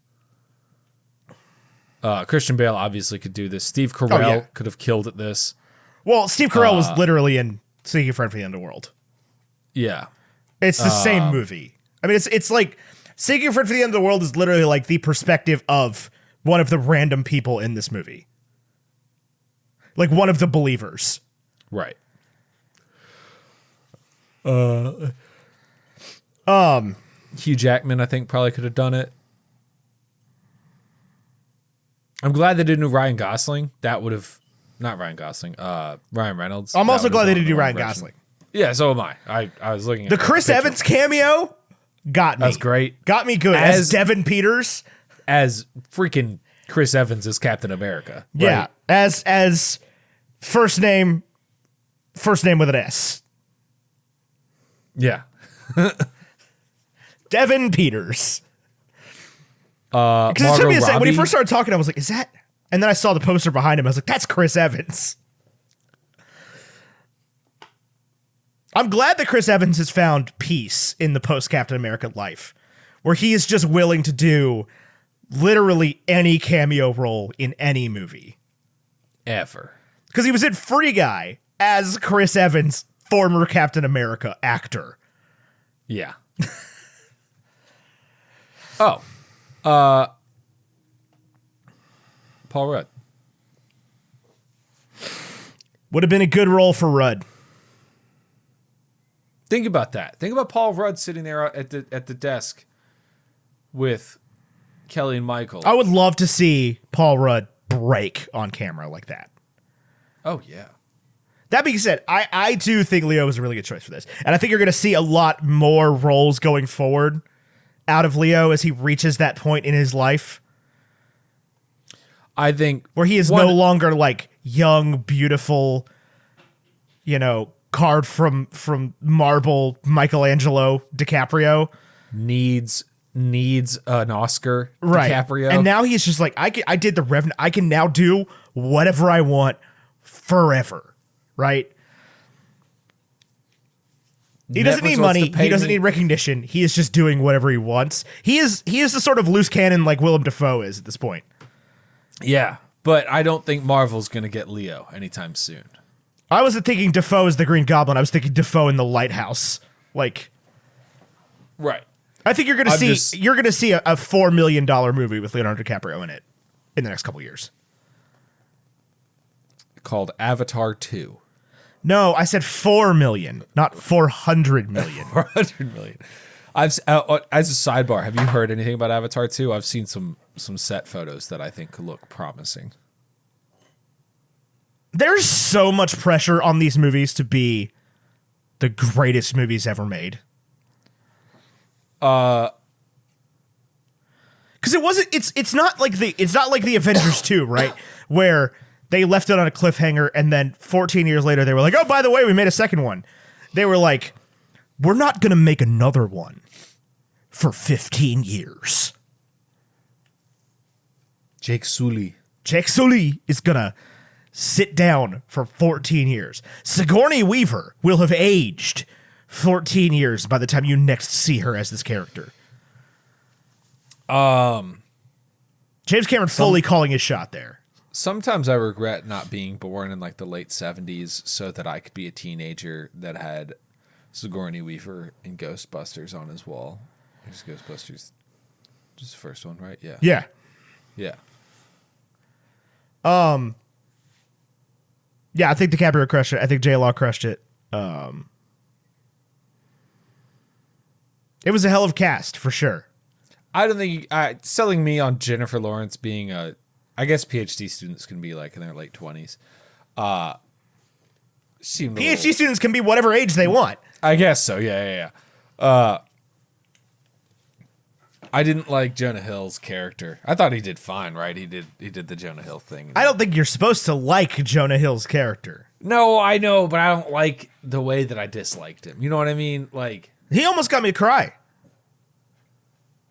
S2: Christian Bale obviously could do this. Steve Carell could have killed at this.
S3: Well, Steve Carell was literally in Seeking a Friend from the Underworld.
S2: Yeah.
S3: It's the same movie. I mean, it's like Seeking a Friend from the Underworld is literally like the perspective of one of the random people in this movie. Like one of the believers.
S2: Right. Hugh Jackman, I think, probably could have done it. I'm glad they didn't do Ryan Gosling. That would have... Not Ryan Gosling. Ryan Reynolds.
S3: I'm also glad they didn't do Ryan Gosling.
S2: Yeah, so am I. I was looking at
S3: the Chris Evans cameo got me.
S2: That's great.
S3: Got me good. As Devin Peters.
S2: As freaking Chris Evans as Captain America. Right?
S3: Yeah. As first name first name with an S.
S2: Yeah.
S3: Devin Peters.
S2: Margot
S3: Because it took me a second. When he
S2: Robbie.
S3: first started talking, I was like, is that? And then I saw the poster behind him. I was like, that's Chris Evans. I'm glad that Chris Evans has found peace in the post-Captain America life, where he is just willing to do literally any cameo role in any movie.
S2: Ever.
S3: Because he was in Free Guy as Chris Evans, former Captain America actor.
S2: Yeah. Oh. Paul Rudd.
S3: Would have been a good role for Rudd.
S2: Think about that. Think about Paul Rudd sitting there at the desk with Kelly and Michael.
S3: I would love to see Paul Rudd break on camera like that.
S2: Oh, yeah.
S3: That being said, I do think Leo was a really good choice for this. And I think you're going to see a lot more roles going forward out of Leo as he reaches that point in his life
S2: I think
S3: where he is no longer like young, beautiful, carved from marble Michelangelo DiCaprio.
S2: needs an Oscar.
S3: Right.
S2: DiCaprio.
S3: And now he's just like, I did the Revenant. I can now do whatever I want forever. Right? He doesn't need money. He doesn't need recognition. He is just doing whatever he wants. He is the sort of loose cannon like Willem Dafoe is at this point.
S2: Yeah, but I don't think Marvel's going to get Leo anytime soon.
S3: I wasn't thinking Dafoe as the Green Goblin. I was thinking Dafoe in the Lighthouse. Like,
S2: Right.
S3: I think you're gonna see a $4 million movie with Leonardo DiCaprio in it in the next couple years. Called
S2: Avatar 2.
S3: No, I said 4 million, not 400 million.
S2: 400 million. As a sidebar, have you heard anything about Avatar 2? I've seen some set photos that I think look promising.
S3: There's so much pressure on these movies to be the greatest movies ever made. Because it's not like the Avengers 2, right? Where they left it on a cliffhanger and then 14 years later they were like, oh, by the way, we made a second one. They were like, we're not going to make another one for 15 years.
S2: Jake Sully
S3: is going to sit down for 14 years. Sigourney Weaver will have aged 14 years by the time you next see her as this character. James Cameron fully calling his shot there.
S2: Sometimes I regret not being born in like the late 70s so that I could be a teenager that had Sigourney Weaver and Ghostbusters on his wall. There's Ghostbusters. Just the first one, right? Yeah.
S3: Yeah.
S2: Yeah.
S3: Yeah, I think DiCaprio crushed it. I think J-Law crushed it. It was a hell of a cast, for sure.
S2: I don't think selling me on Jennifer Lawrence being I guess PhD students can be like in their late 20s.
S3: PhD students can be whatever age they want.
S2: I guess so. Yeah. I didn't like Jonah Hill's character. I thought he did fine, right? He did the Jonah Hill thing.
S3: I don't think you're supposed to like Jonah Hill's character.
S2: No, I know, but I don't like the way that I disliked him. You know what I mean? Like,
S3: he almost got me to cry.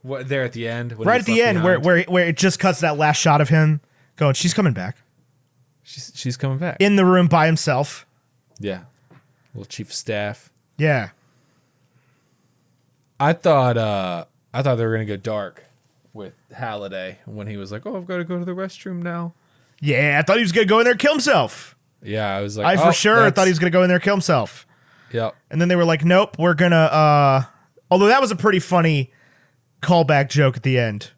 S2: What, there at the end?
S3: Right at the end, where it just cuts that last shot of him going, she's coming back.
S2: She's coming back.
S3: In the room by himself.
S2: Yeah. Little chief of staff.
S3: Yeah.
S2: I thought they were going to go dark with Halliday when he was like, oh, I've got to go to the restroom now.
S3: Yeah, I thought he was going to go in there and kill himself.
S2: Yeah, I was like,
S3: I for sure thought he was going to go in there and kill himself.
S2: Yep.
S3: And then they were like, nope, we're going to, although that was a pretty funny callback joke at the end.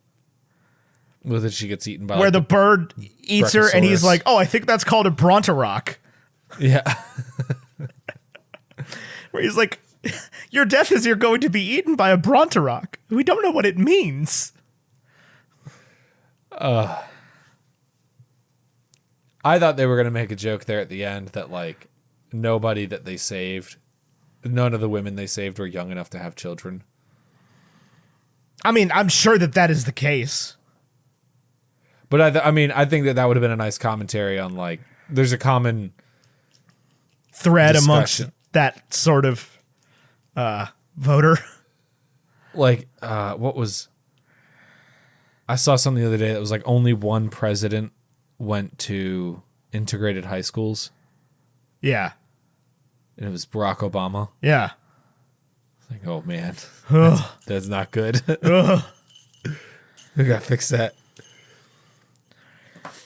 S2: Well, that she gets eaten by
S3: where the bird eats her and he's like, oh, I think that's called a Bronteroc.
S2: Yeah.
S3: Where he's like, your death is you're going to be eaten by a Bronteroc. We don't know what it means.
S2: I thought they were going to make a joke there at the end that like nobody that they saved, none of the women they saved were young enough to have children.
S3: I mean, I'm sure that is the case.
S2: But I think that would have been a nice commentary on like, there's a common
S3: thread amongst
S2: discussion.
S3: that sort of voter.
S2: Like, what was... I saw something the other day that was like only one president went to integrated high schools,
S3: Yeah.
S2: and it was Barack Obama.
S3: Yeah.
S2: Like, oh man,
S3: Ugh.
S2: that's not good.
S3: Ugh.
S2: We gotta fix that.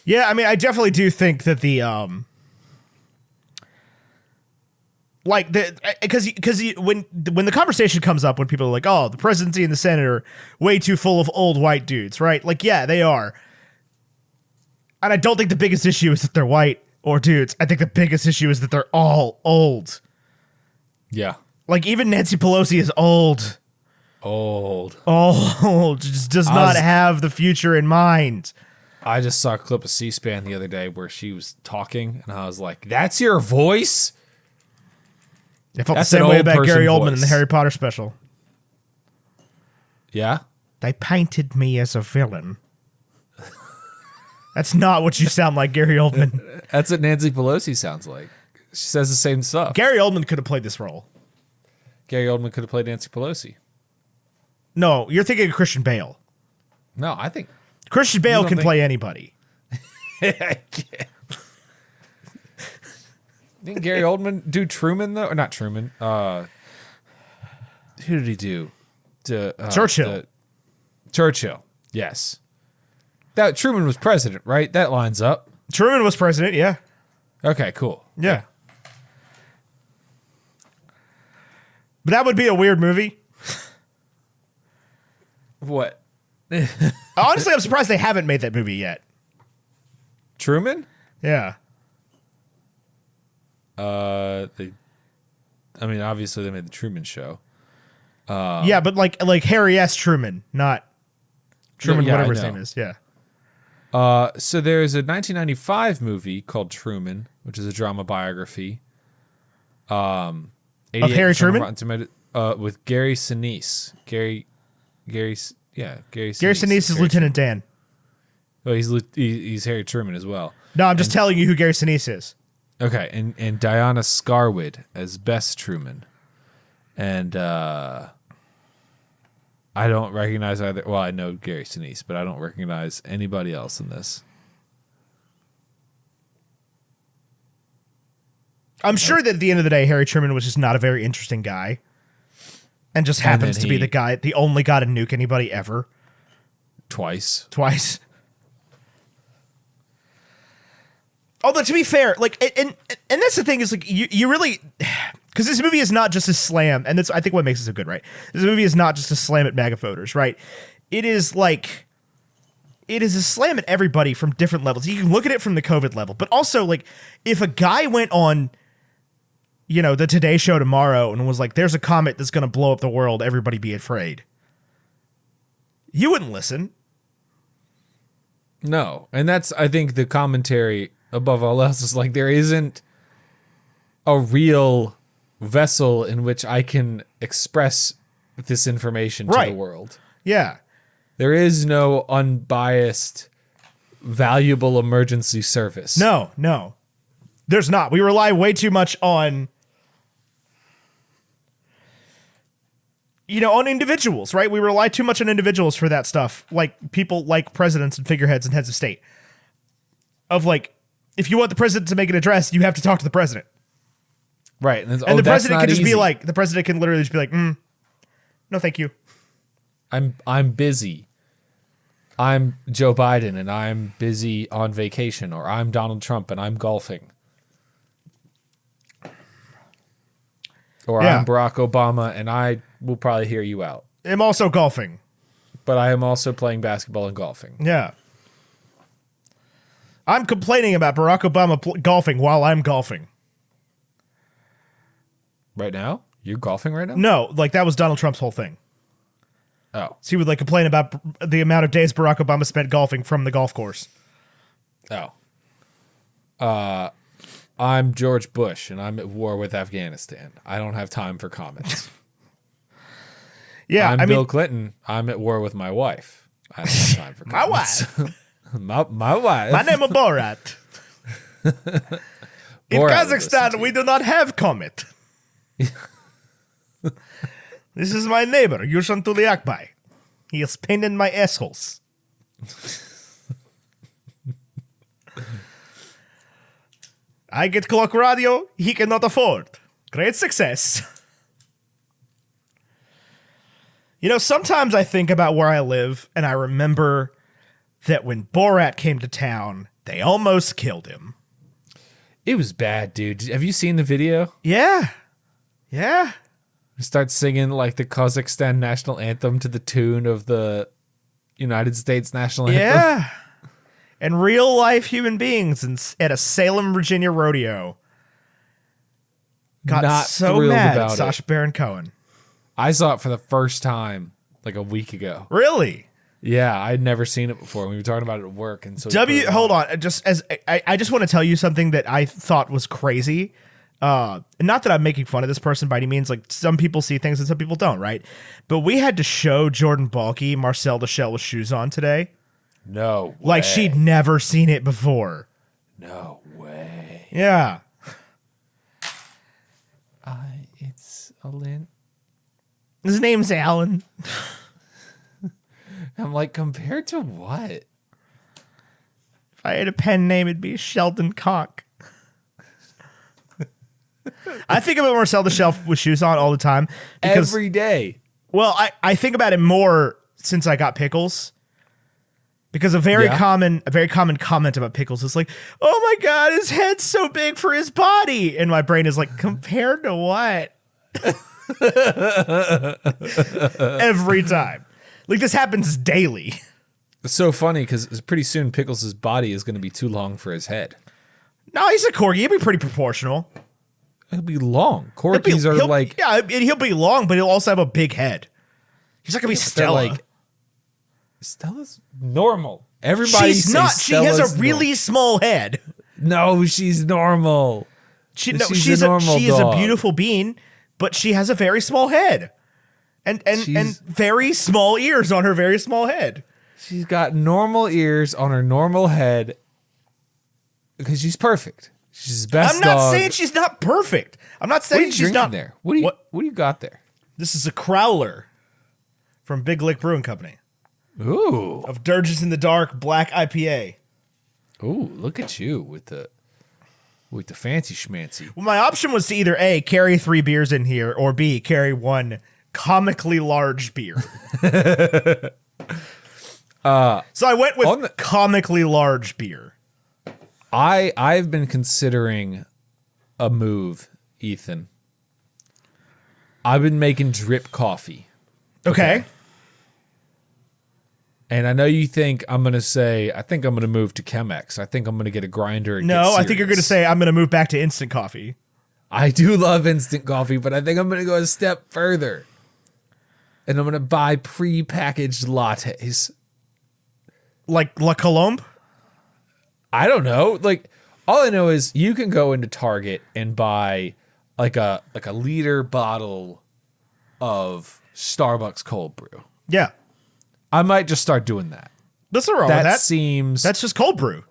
S3: Yeah, I mean, I definitely do think that the because when the conversation comes up when people are like, oh, the presidency and the Senate are way too full of old white dudes, right? Like, yeah, they are. And I don't think the biggest issue is that they're white or dudes. I think the biggest issue is that they're all old.
S2: Yeah,
S3: Like, even Nancy Pelosi is old.
S2: old.
S3: Old. Just does not have the future in mind.
S2: I just saw a clip of C-SPAN the other day where she was talking, and I was like, "That's your voice."
S3: I felt
S2: That's
S3: the same
S2: an
S3: way
S2: old
S3: about Gary
S2: person
S3: Oldman in the
S2: voice.
S3: Harry Potter special.
S2: Yeah.
S3: They painted me as a villain. That's not what you sound like, Gary Oldman.
S2: That's what Nancy Pelosi sounds like. She says the same stuff.
S3: Gary Oldman could have played this role.
S2: Gary Oldman could have played Nancy Pelosi.
S3: No, you're thinking of Christian Bale.
S2: No, I think
S3: Christian Bale
S2: don't
S3: can
S2: think-
S3: play anybody.
S2: I can't. Didn't Gary Oldman do Truman though? Or not Truman. Who did he do?
S3: Churchill.
S2: Churchill. Yes. That Truman was president, right? That lines up.
S3: Truman was president, yeah.
S2: Okay, cool.
S3: Yeah. But that would be a weird movie.
S2: What?
S3: Honestly, I'm surprised they haven't made that movie yet.
S2: Truman?
S3: Yeah.
S2: Obviously they made the Truman Show.
S3: Yeah, but like Harry S. Truman, not Truman,
S2: Yeah, I
S3: whatever his
S2: know.
S3: name is. Yeah.
S2: So there's a 1995 movie called Truman, which is a drama biography. 88%
S3: Harry Truman?
S2: Rotten Tomatoes, with Gary Sinise. Gary Sinise.
S3: Gary Sinise is Lieutenant Dan.
S2: Oh, he's Harry Truman as well.
S3: No, I'm just telling you who Gary Sinise is.
S2: Okay, and Diana Scarwood as Bess Truman, and I don't recognize either. Well, I know Gary Sinise, but I don't recognize anybody else in this.
S3: I'm sure that at the end of the day, Harry Truman was just not a very interesting guy, and just happens to be the only guy to nuke anybody ever
S2: Twice.
S3: Although to be fair, like, and that's the thing is like you really, because this movie is not just a slam, and that's I think what makes it so good, right? This movie is not just a slam at MAGA voters, right? It is a slam at everybody from different levels. You can look at it from the COVID level, but also like if a guy went on, the Today Show tomorrow and was like, "There's a comet that's going to blow up the world. Everybody be afraid." You wouldn't listen.
S2: No, and that's I think the commentary above all else is like there isn't a real vessel in which I can express this information to the world.
S3: Yeah.
S2: There is no unbiased, valuable emergency service.
S3: No. There's not. We rely way too much on on individuals, right? We rely too much on individuals for that stuff. Like people like presidents and figureheads and heads of state. Of like, if you want the president to make an address, you have to talk to the president.
S2: Right.
S3: And the president can just be like, the president can literally just be like, no, thank you.
S2: I'm busy. I'm Joe Biden and I'm busy on vacation, or I'm Donald Trump and I'm golfing. Or
S3: Yeah.
S2: I'm Barack Obama and I will probably hear you out.
S3: I'm also golfing.
S2: But I am also playing basketball and golfing.
S3: Yeah. I'm complaining about Barack Obama golfing while I'm golfing.
S2: Right now? You're golfing right now?
S3: No, like that was Donald Trump's whole thing.
S2: Oh.
S3: So he would like complain about the amount of days Barack Obama spent golfing from the golf course.
S2: Oh. I'm George Bush and I'm at war with Afghanistan. I don't have time for comments.
S3: Yeah,
S2: I'm Bill Clinton. I'm at war with my wife. I don't have time for comments.
S3: wife.
S2: my wife.
S3: My name is Borat. In
S2: Borat would
S3: Kazakhstan,
S2: listen to
S3: we
S2: you.
S3: do not have comet. This is my neighbor, Yushan Tuliakbai. He is painting my assholes. I get clock radio he cannot afford. Great success. You know, sometimes I think about where I live, and I remember that when Borat came to town, they almost killed him.
S2: It was bad, dude. Have you seen the video?
S3: Yeah. Yeah.
S2: He starts singing like the Kazakhstan national anthem to the tune of the United States national anthem.
S3: Yeah. And real life human beings at a Salem, Virginia rodeo got
S2: Not
S3: so
S2: thrilled
S3: mad
S2: about
S3: at
S2: it.
S3: Sacha Baron Cohen.
S2: I saw it for the first time like a week ago.
S3: Really?
S2: Yeah, I'd never seen it before. We were talking about it at work, and so
S3: Hold on. I just want to tell you something that I thought was crazy. Not that I'm making fun of this person by any means. Like, some people see things and some people don't, right? But we had to show Jordan Balky Marcel the Shell with shoes on today.
S2: No way.
S3: Like, she'd never seen it before.
S2: No way.
S3: Yeah.
S2: It's a lint.
S3: His name's Alan.
S2: I'm like, compared to what?
S3: If I had a pen name, it'd be Sheldon Cock. I think about Marcel the Shelf with shoes on all the time. Because,
S2: Every day.
S3: well, I think about it more since I got Pickles. Because a very common comment about Pickles is like, oh my God, his head's so big for his body. And my brain is like, compared to what? Every time. Like, this happens daily.
S2: It's so funny because pretty soon Pickles' body is going to be too long for his head.
S3: No, he's a corgi. He'll be pretty proportional.
S2: It'll be long. Corgis are like...
S3: Yeah, and he'll be long, but he'll also have a big head. He's not going to be Stella.
S2: Like, Stella's normal. Everybody
S3: She's
S2: says
S3: not. She has
S2: Stella's
S3: a really small head.
S2: No, she's normal.
S3: She's
S2: a normal
S3: she is a
S2: dog.
S3: beautiful being, but she has a very small head. And very small ears on her very small head.
S2: She's got normal ears on her normal head because she's perfect. She's the best
S3: I'm not
S2: dog.
S3: saying she's not perfect. I'm not
S2: What are
S3: saying
S2: you
S3: she's
S2: drinking
S3: not
S2: there? What do you got there?
S3: This is a Crowler from Big Lick Brewing Company
S2: Ooh.
S3: of Dirges in the Dark Black IPA.
S2: Ooh, look at you with the fancy schmancy.
S3: Well, my option was to either A, carry 3 beers in here, or B, carry 1 comically large beer. So I went with comically large beer.
S2: I've been considering a move, Ethan. I've been making drip coffee.
S3: Okay.
S2: And I know you think I'm going to say, I think I'm going to move to Chemex. I think I'm going to get a grinder. And
S3: No,
S2: get
S3: I think you're going to
S2: serious.
S3: say I'm going to move back to instant coffee.
S2: I do love instant coffee, but I think I'm going to go a step further. And I'm going to buy pre-packaged lattes.
S3: Like La Colombe?
S2: I don't know. Like, all I know is you can go into Target and buy like a liter bottle of Starbucks cold brew.
S3: Yeah.
S2: I might just start doing that.
S3: That's not wrong with that.
S2: Seems
S3: That's just cold brew.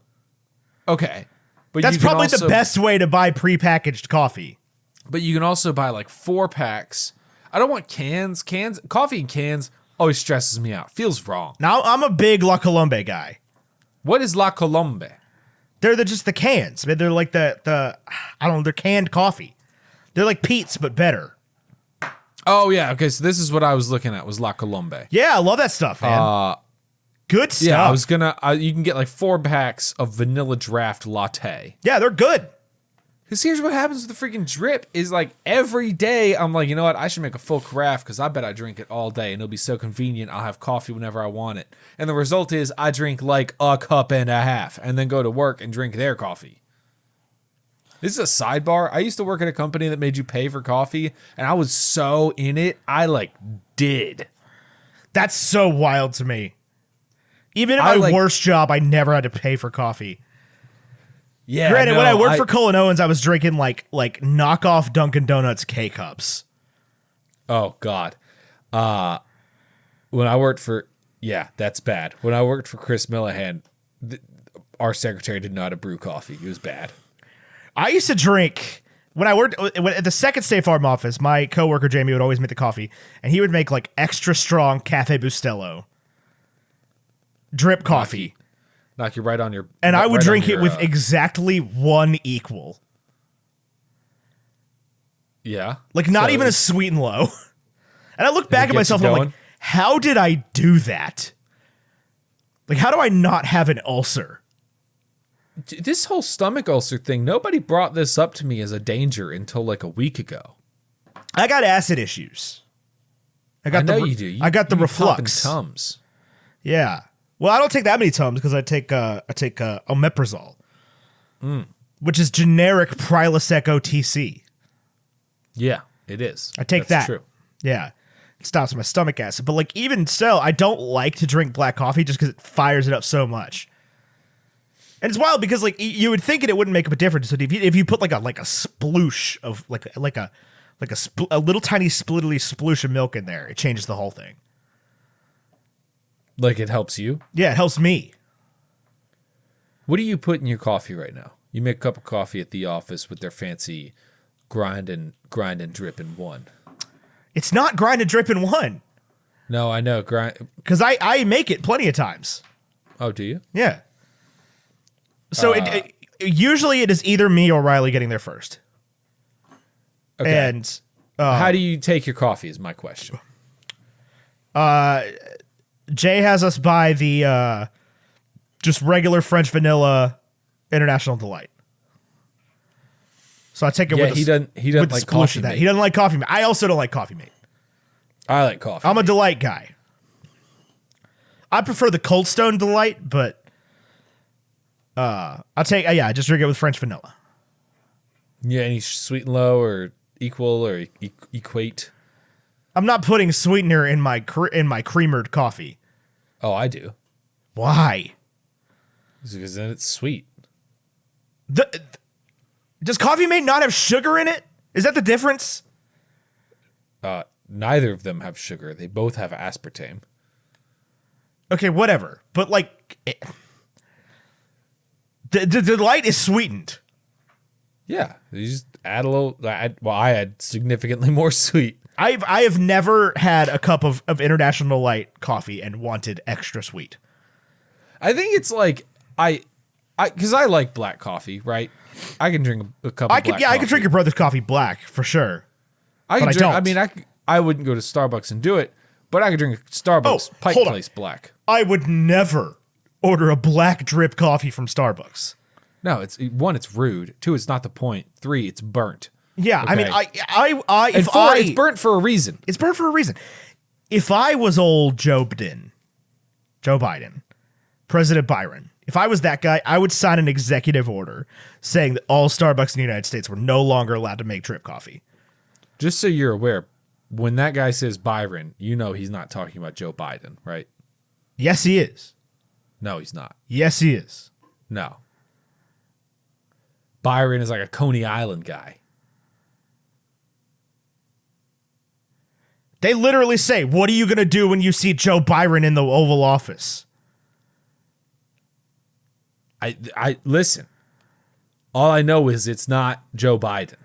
S2: okay. But
S3: That's
S2: you can
S3: probably
S2: also,
S3: the best way to buy pre-packaged coffee.
S2: But you can also buy like 4 packs. I don't want cans. Coffee in cans always stresses me out. Feels wrong.
S3: Now, I'm a big La Colombe guy.
S2: What is La Colombe?
S3: They're just the cans. I mean, they're like the I don't know, they're canned coffee. They're like Pete's, but better.
S2: Oh yeah, okay. So this is what I was looking at was La Colombe.
S3: Yeah, I love that stuff, man. Good stuff.
S2: Yeah, I was gonna. You can get like 4 packs of vanilla draft latte.
S3: Yeah, they're good.
S2: Because here's what happens with the freaking drip is like every day I'm like, you know what? I should make a full carafe because I bet I drink it all day and it'll be so convenient. I'll have coffee whenever I want it. And the result is I drink like a cup and a half and then go to work and drink their coffee. This is a sidebar. I used to work at a company that made you pay for coffee and I was so in it. I like did.
S3: That's so wild to me. Even at my worst job, I never had to pay for coffee.
S2: Yeah.
S3: Granted, when I worked for Colin Owens, I was drinking like knockoff Dunkin' Donuts K-Cups.
S2: Oh, God. When I worked for... Yeah, that's bad. When I worked for Chris Millihan, our secretary didn't know how to brew coffee. It was bad.
S3: I used to drink when I worked at the second State Farm office. My coworker Jamie would always make the coffee, and he would make like extra strong Cafe Bustelo drip coffee.
S2: Knock you right on your.
S3: And I would
S2: right
S3: drink
S2: on your,
S3: it with exactly one equal.
S2: Yeah.
S3: Like not
S2: So
S3: even a sweet and low. And I look back at
S2: gets you
S3: myself and I'm like,
S2: going?
S3: how did I do that? Like, how do I not have an ulcer?
S2: This whole stomach ulcer thing, nobody brought this up to me as a danger until like a week ago.
S3: I got acid issues.
S2: I know you do.
S3: I got the
S2: you pop in
S3: reflux.
S2: Tums.
S3: Yeah. Well, I don't take that many Tums because I take omeprazole, which is generic Prilosec OTC.
S2: Yeah, it is.
S3: I take
S2: That's
S3: that.
S2: True.
S3: Yeah. It stops my stomach acid. But like even so, I don't like to drink black coffee just because it fires it up so much. And it's wild because like you would think it wouldn't make a difference, but if you put like a sploosh of a little tiny splittly sploosh of milk in there, it changes the whole thing.
S2: Like it helps you.
S3: Yeah, it helps me.
S2: What do you put in your coffee right now? You make a cup of coffee at the office with their fancy grind and drip in one.
S3: It's not grind and drip in one.
S2: No, I know. Grind.
S3: Because I make it plenty of times.
S2: Oh, do you?
S3: Yeah. So usually it is either me or Riley getting there first.
S2: Okay.
S3: And
S2: how do you take your coffee is my question.
S3: Jay has us buy the just regular French vanilla International Delight. So I take it
S2: Yeah,
S3: with
S2: he doesn't like Coffee
S3: that.
S2: Mate.
S3: He doesn't like Coffee Mate. I also don't like Coffee Mate.
S2: I like coffee.
S3: I'm a Delight guy. I prefer the Cold Stone Delight, but I'll take I just drink it with French vanilla.
S2: Yeah, any sweet and low or equal or equate.
S3: I'm not putting sweetener in my creamered coffee.
S2: Oh, I do.
S3: Why?
S2: Because then it's sweet.
S3: Does Coffee Mate not have sugar in it? Is that the difference?
S2: Neither of them have sugar. They both have aspartame.
S3: Okay, whatever. But like, the Delight is sweetened.
S2: Yeah, you just add a little. I add significantly more sweet.
S3: I have never had a cup of International Delight coffee and wanted extra sweet.
S2: I think it's like because I like black coffee, right? I can drink a cup.
S3: I could drink your brother's coffee black for sure.
S2: I can
S3: but I
S2: drink.
S3: don't.
S2: I mean, I wouldn't go to Starbucks and do it, but I could drink a Starbucks Pike
S3: hold on.
S2: Place black.
S3: I would never order a black drip coffee from Starbucks.
S2: No, it's rude. 2, it's not the point. 3, it's burnt.
S3: Yeah,
S2: Okay.
S3: I mean,
S2: And 4, it's burnt for a reason.
S3: It's burnt for a reason. If I was old Joe Biden, President Byron, if I was that guy, I would sign an executive order saying that all Starbucks in the United States were no longer allowed to make drip coffee.
S2: Just so you're aware, when that guy says Byron, you know he's not talking about Joe Biden, right?
S3: Yes, he is.
S2: No, he's not.
S3: Yes, he is.
S2: No. Byron is like a Coney Island guy.
S3: They literally say, what are you going to do when you see Joe Byron in the Oval Office?
S2: I listen. All I know is it's not Joe Biden.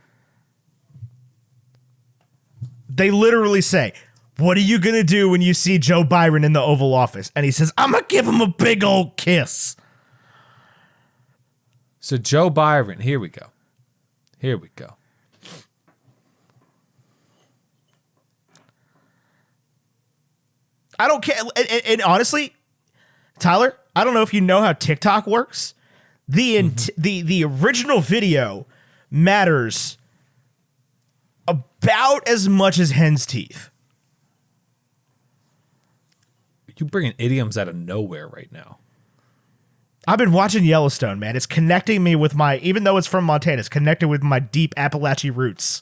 S3: They literally say, what are you going to do when you see Joe Byron in the Oval Office? And he says, I'm going to give him a big old kiss.
S2: So Joe Byron, here we go. Here we go.
S3: I don't care. And honestly, Tyler, I don't know if you know how TikTok works. The original video matters about as much as hen's teeth.
S2: You bringing idioms out of nowhere right now.
S3: I've been watching Yellowstone, man. It's connecting me with my, even though it's from Montana, it's connected with my deep Appalachian roots.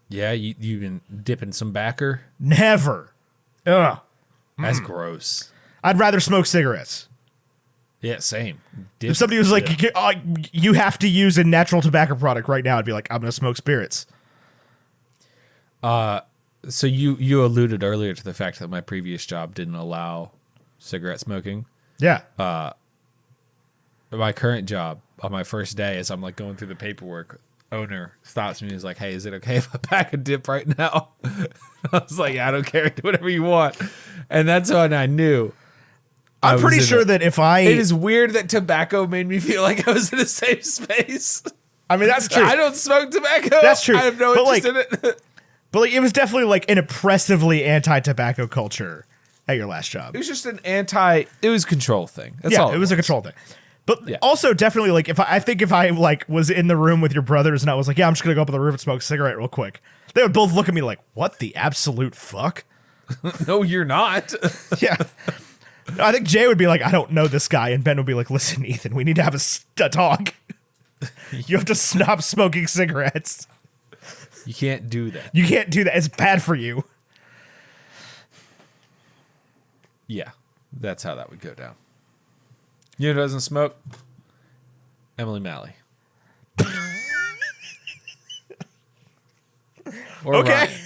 S2: Yeah, you been dipping some backer?
S3: Never. Ugh.
S2: That's gross.
S3: I'd rather smoke cigarettes.
S2: Yeah, same.
S3: If somebody was like, you have to use a natural tobacco product right now, I'd be like, I'm going to smoke spirits.
S2: So you alluded earlier to the fact that my previous job didn't allow cigarette smoking.
S3: Yeah.
S2: My current job on my first day, as I'm like going through the paperwork, owner stops me and is like, "Hey, is it okay if I pack a dip right now?" I was like, "Yeah, I don't care. Do whatever you want." And that's when I knew.
S3: I'm pretty sure that if I...
S2: It is weird that tobacco made me feel like I was in a safe space.
S3: I mean, that's true.
S2: I don't smoke tobacco.
S3: That's true.
S2: I have no interest in it.
S3: But like, it was definitely like an oppressively anti-tobacco culture at your last job.
S2: It was just an it was a control thing. That's
S3: yeah,
S2: all
S3: it was a control thing. But also definitely like if I like was in the room with your brothers and I was like, yeah, I'm just gonna go up on the roof and smoke a cigarette real quick, they would both look at me like, what the absolute fuck?
S2: No, you're not.
S3: Yeah. I think Jay would be like, I don't know this guy, and Ben would be like, listen, Ethan, we need to have a talk. You have to stop smoking cigarettes.
S2: You can't do that.
S3: You can't do that. It's bad for you.
S2: Yeah, that's how that would go down. You know who doesn't smoke? Emily Malley. Or
S3: okay.
S2: Ryan.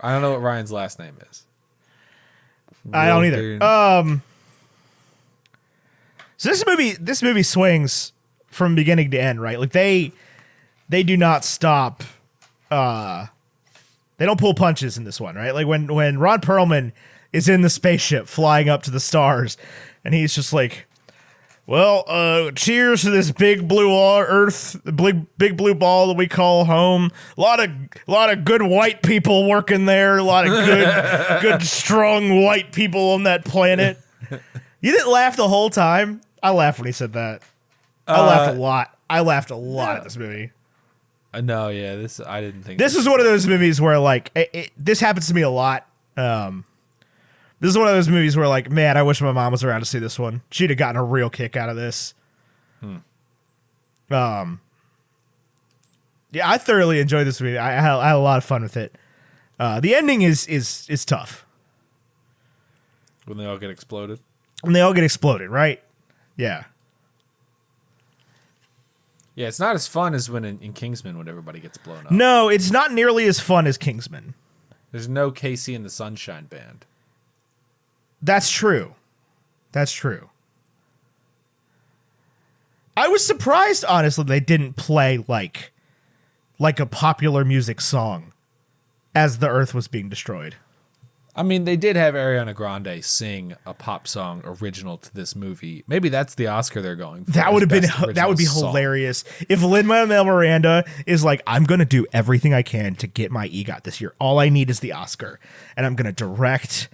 S2: I don't know what Ryan's last name is.
S3: I don't either. So this movie swings from beginning to end, right? Like they do not stop. They don't pull punches in this one, right? Like when Ron Perlman is in the spaceship flying up to the stars, and he's just like, well, cheers to this big blue earth, the big blue ball that we call home. A lot of good white people working there. A lot of good strong white people on that planet. You didn't laugh the whole time. I laughed when he said that. I laughed a lot. I laughed a lot at this movie.
S2: No, yeah, I didn't think
S3: this is one of those movies where like this happens to me a lot. This is one of those movies where, like, man, I wish my mom was around to see this one. She'd have gotten a real kick out of this. Yeah, I thoroughly enjoyed this movie. I had a lot of fun with it. The ending is tough.
S2: When they all get exploded?
S3: When they all get exploded, right? Yeah.
S2: Yeah, it's not as fun as when in Kingsman when everybody gets blown up.
S3: No, it's not nearly as fun as Kingsman.
S2: There's no Casey and the Sunshine Band.
S3: That's true. That's true. I was surprised, honestly, they didn't play like a popular music song as the Earth was being destroyed.
S2: I mean, they did have Ariana Grande sing a pop song original to this movie. Maybe that's the Oscar they're going for.
S3: That would have been hilarious if Lin-Manuel Miranda is like, I'm going to do everything I can to get my EGOT this year. All I need is the Oscar, and I'm going to direct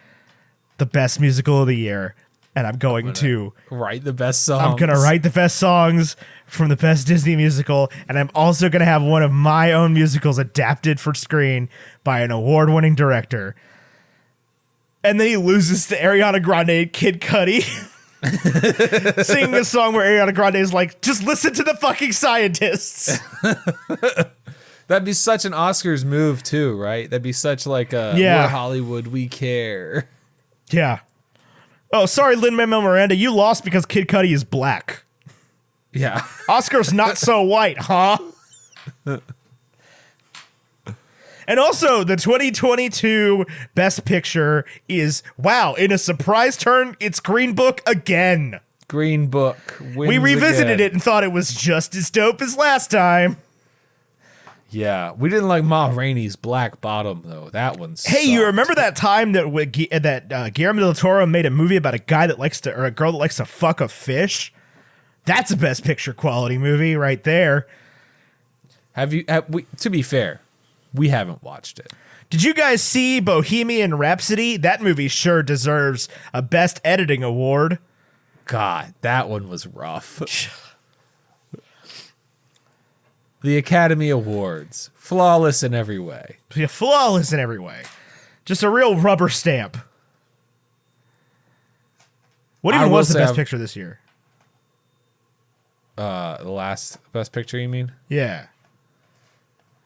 S3: the best musical of the year, and I'm going to
S2: write the best songs.
S3: I'm going to write the best songs from the best Disney musical, and I'm also going to have one of my own musicals adapted for screen by an award-winning director. And then he loses to Ariana Grande and Kid Cudi singing a song where Ariana Grande is like, just listen to the fucking scientists.
S2: That'd be such an Oscars move too, right? That'd be such like a we're Hollywood, we care.
S3: Yeah. Oh, sorry, Lin-Manuel Miranda, you lost because Kid Cudi is black.
S2: Yeah.
S3: Oscar's not so white, huh? And also, the 2022 Best Picture is, wow, in a surprise turn, it's Green Book again.
S2: Green Book wins
S3: We revisited
S2: again.
S3: it and thought it was just as dope as last time.
S2: Yeah, we didn't like Ma Rainey's Black Bottom, though. That one sucked.
S3: Hey, you remember that time that Guillermo del Toro made a movie about a girl that likes to fuck a fish? That's a Best Picture quality movie right there.
S2: To be fair, we haven't watched it.
S3: Did you guys see Bohemian Rhapsody? That movie sure deserves a Best Editing Award.
S2: God, that one was rough. The Academy Awards. Flawless in every way.
S3: Yeah, flawless in every way. Just a real rubber stamp. What even was the Best Picture this year?
S2: The last Best Picture, you mean?
S3: Yeah.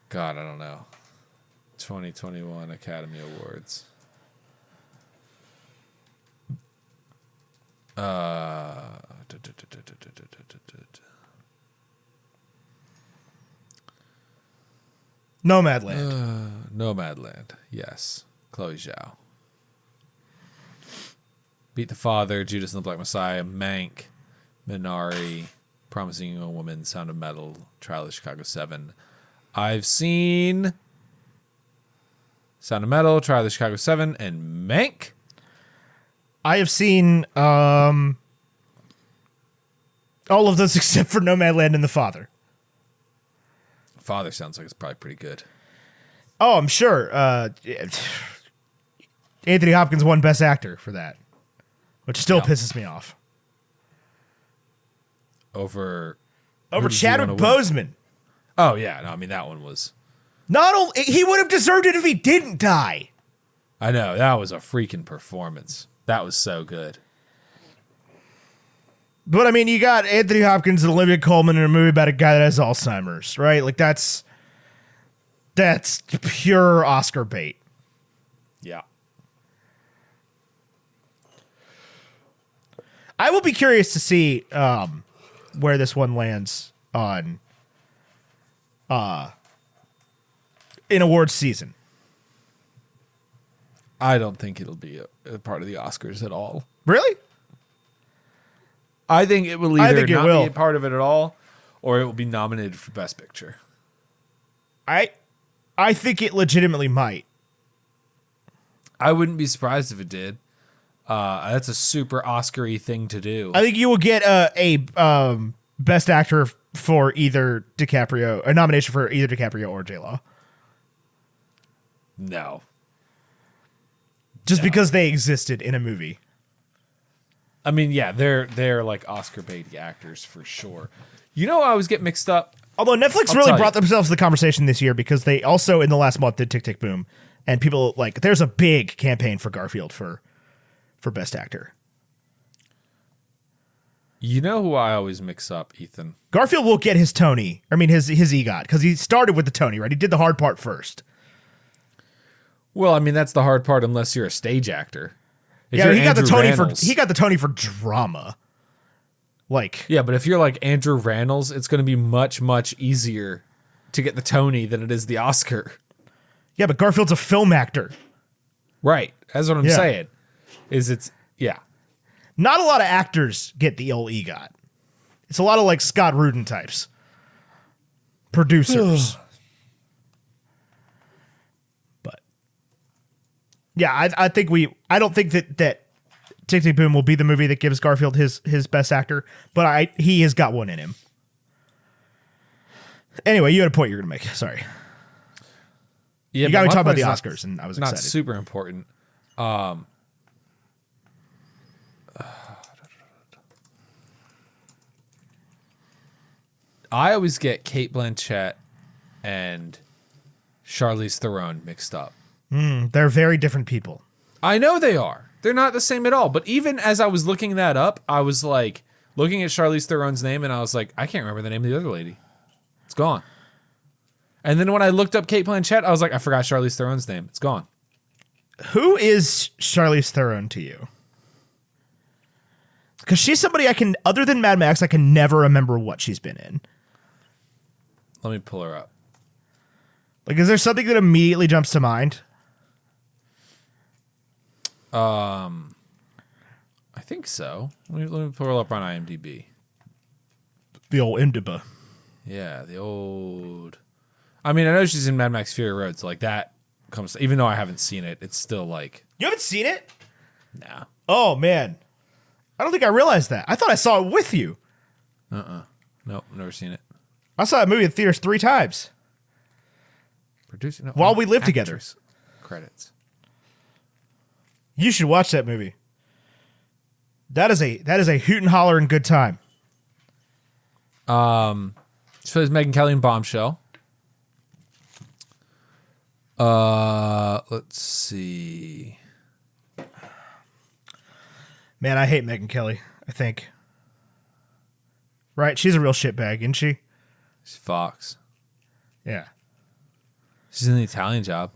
S2: God, I don't know. 2021 Academy Awards.
S3: Nomadland.
S2: Nomadland. Yes. Chloe Zhao. Beat the Father, Judas and the Black Messiah, Mank, Minari, Promising Young Woman, Sound of Metal, Trial of Chicago 7. I've seen Sound of Metal, Trial of Chicago 7, and Mank.
S3: I have seen all of those except for Nomadland and The Father.
S2: Father sounds like it's probably pretty good.
S3: Oh, I'm sure. Anthony Hopkins won Best Actor for that, which still pisses me off.
S2: Over
S3: Chadwick Boseman.
S2: Oh, yeah. No, I mean, that one was...
S3: Not only he would have deserved it if he didn't die.
S2: I know. That was a freaking performance. That was so good.
S3: But, I mean, you got Anthony Hopkins and Olivia Colman in a movie about a guy that has Alzheimer's, right? Like, that's pure Oscar bait.
S2: Yeah.
S3: I will be curious to see where this one lands on in awards season.
S2: I don't think it'll be a part of the Oscars at all.
S3: Really?
S2: I think it will either not
S3: will.
S2: be a part of it at all, or it will be nominated for Best Picture.
S3: I think it legitimately might.
S2: I wouldn't be surprised if it did. That's a super Oscar-y thing to do.
S3: I think you will get a Best Actor for either DiCaprio, a nomination for either DiCaprio or J-Law.
S2: No.
S3: Just because they existed in a movie.
S2: I mean, yeah, they're like Oscar bait actors for sure. You know, I always get mixed up.
S3: Although Netflix really brought themselves to the conversation this year because they also in the last month did Tick Tick Boom, and people like there's a big campaign for Garfield for Best Actor.
S2: You know who I always mix up, Ethan?
S3: Garfield will get his Tony. I mean his EGOT because he started with the Tony, right? He did the hard part first.
S2: Well, I mean that's the hard part unless you're a stage actor. If
S3: Yeah,
S2: you're
S3: he got the Tony
S2: Rannells,
S3: he got the Tony for drama. Like,
S2: yeah, but if you're like Andrew Rannells, it's going to be much, much easier to get the Tony than it is the Oscar.
S3: yeah, but Garfield's a film actor.
S2: Right. That's what I'm
S3: Yeah.
S2: saying. Yeah.
S3: Not a lot of actors get the old EGOT. It's a lot of like Scott Rudin types. Producers. But yeah, I think I don't think that Tick Tick Boom will be the movie that gives Garfield his Best Actor, but he has got one in him. Anyway, you had a point you were going to make. Sorry.
S2: Yeah,
S3: You got me
S2: my
S3: talking about
S2: point
S3: the
S2: is
S3: Oscars, and I was
S2: not
S3: excited.
S2: super important. I always get Cate Blanchett and Charlize Theron mixed up.
S3: They're very different people.
S2: I know they are. They're not the same at all. But even as I was looking that up, I was like looking at Charlize Theron's name, and I was like, I can't remember the name of the other lady. It's gone. And then when I looked up Cate Blanchett, I was like, I forgot Charlize Theron's name. It's gone.
S3: Who is Charlize Theron to you? Because she's somebody other than Mad Max, I can never remember what she's been in.
S2: Let me pull her up.
S3: Like, is there something that immediately jumps to mind?
S2: I think so. Let me pull her up on IMDb.
S3: The old IMDb.
S2: Yeah, the old... I mean, I know she's in Mad Max Fury Road, so like that comes... Even though I haven't seen it, it's still like...
S3: You haven't seen it?
S2: Nah.
S3: Oh, man. I don't think I realized that. I thought I saw it with you.
S2: Nope, never seen it.
S3: I saw that movie in theaters 3 times.
S2: Producer, no,
S3: While we lived together.
S2: actress. Credits.
S3: You should watch that movie. That is a hoot and holler and good time.
S2: She plays Megyn Kelly in Bombshell. Let's see.
S3: Man, I hate Megyn Kelly, I think. Right? She's a real shitbag, isn't she?
S2: She's Fox.
S3: Yeah.
S2: She's in the Italian Job.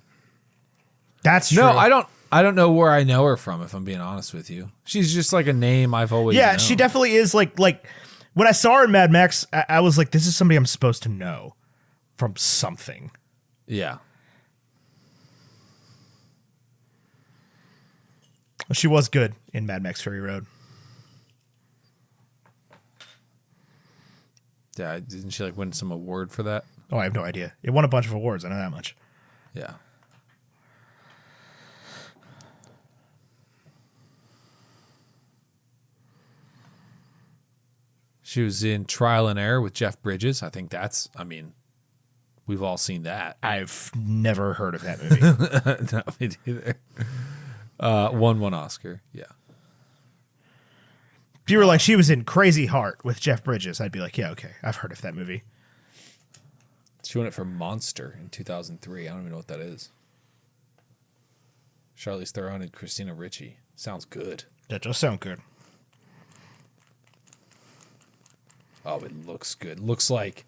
S3: That's true.
S2: No, I don't know where I know her from, if I'm being honest with you. She's just like a name I've always known.
S3: she definitely is like when I saw her in Mad Max, I was like, this is somebody I'm supposed to know from something.
S2: Yeah.
S3: She was good in Mad Max Fury Road.
S2: Yeah, didn't she like win some award for that?
S3: Oh, I have no idea. It won a bunch of awards. I know that much.
S2: Yeah. She was in Trial and Error with Jeff Bridges. I think that's, I mean, we've all seen that.
S3: I've never heard of that movie.
S2: No, me neither. Won one Oscar. Yeah.
S3: If you were like, she was in Crazy Heart with Jeff Bridges, I'd be like, yeah, okay, I've heard of that movie.
S2: She won it for Monster in 2003. I don't even know what that is. Charlize Theron and Christina Ricci. Sounds good.
S3: That does sound good.
S2: Oh, it looks good. Looks like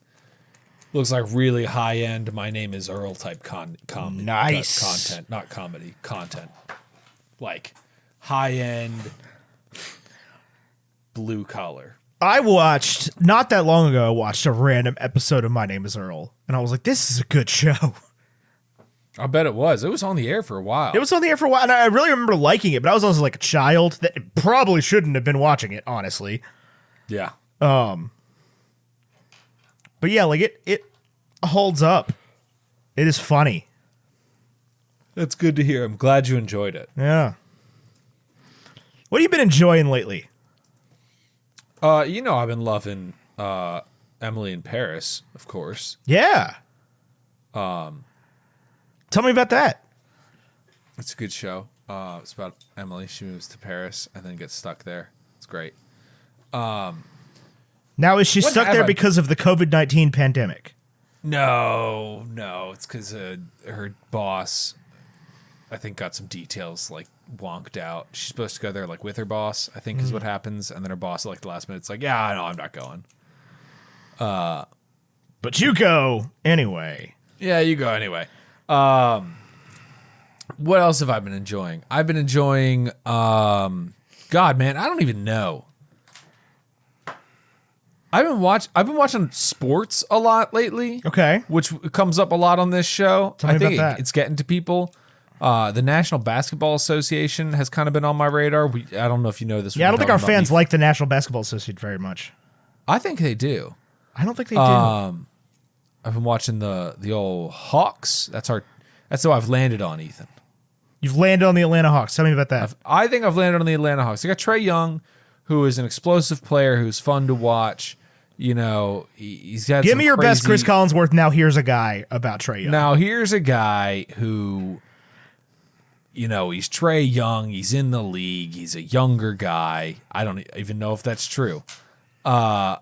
S2: really high end. My Name Is Earl type content, not comedy content. Like high end blue collar.
S3: I watched not that long ago. I watched a random episode of My Name Is Earl, and I was like, "This is a good show."
S2: I bet it was. It was on the air for a while.
S3: It was on the air for a while, and I really remember liking it. But I was also like a child that probably shouldn't have been watching it, honestly.
S2: Yeah.
S3: But yeah, like it holds up. It is funny.
S2: That's good to hear. I'm glad you enjoyed it.
S3: Yeah. What have you been enjoying lately?
S2: I've been loving Emily in Paris, of course.
S3: Yeah. Tell me about that.
S2: It's a good show. It's about Emily. She moves to Paris and then gets stuck there. It's great.
S3: Now, is she
S2: What
S3: stuck
S2: have
S3: there
S2: I-
S3: because of the COVID-19 pandemic?
S2: No. It's because her boss, I think, got some details like wonked out. She's supposed to go there like with her boss, I think is what happens. And then her boss at like the last minute, it's like, yeah, no, I'm not going.
S3: But you go anyway.
S2: Yeah, you go anyway. What else have I been enjoying? I've been enjoying, God, man, I don't even know. I've been watching sports a lot lately.
S3: Okay.
S2: Which comes up a lot on this show.
S3: Tell me
S2: I think
S3: about that.
S2: it's getting to people. The National Basketball Association has kind of been on my radar. I don't know if you know this.
S3: Yeah, I don't think our fans
S2: like.
S3: like the National Basketball Association very much.
S2: I think they do.
S3: I don't think they do.
S2: I've been watching the old Hawks. That's who I've landed on, Ethan.
S3: You've landed on the Atlanta Hawks. Tell me about that.
S2: I think I've landed on the Atlanta Hawks. I got Trae Young, who is an explosive player who's fun to watch. You know, he's got.
S3: Give me your best Chris Collinsworth. Now here's a guy about Trae Young.
S2: Now here's a guy who, he's Trae Young. He's in the league. He's a younger guy. I don't even know if that's true. I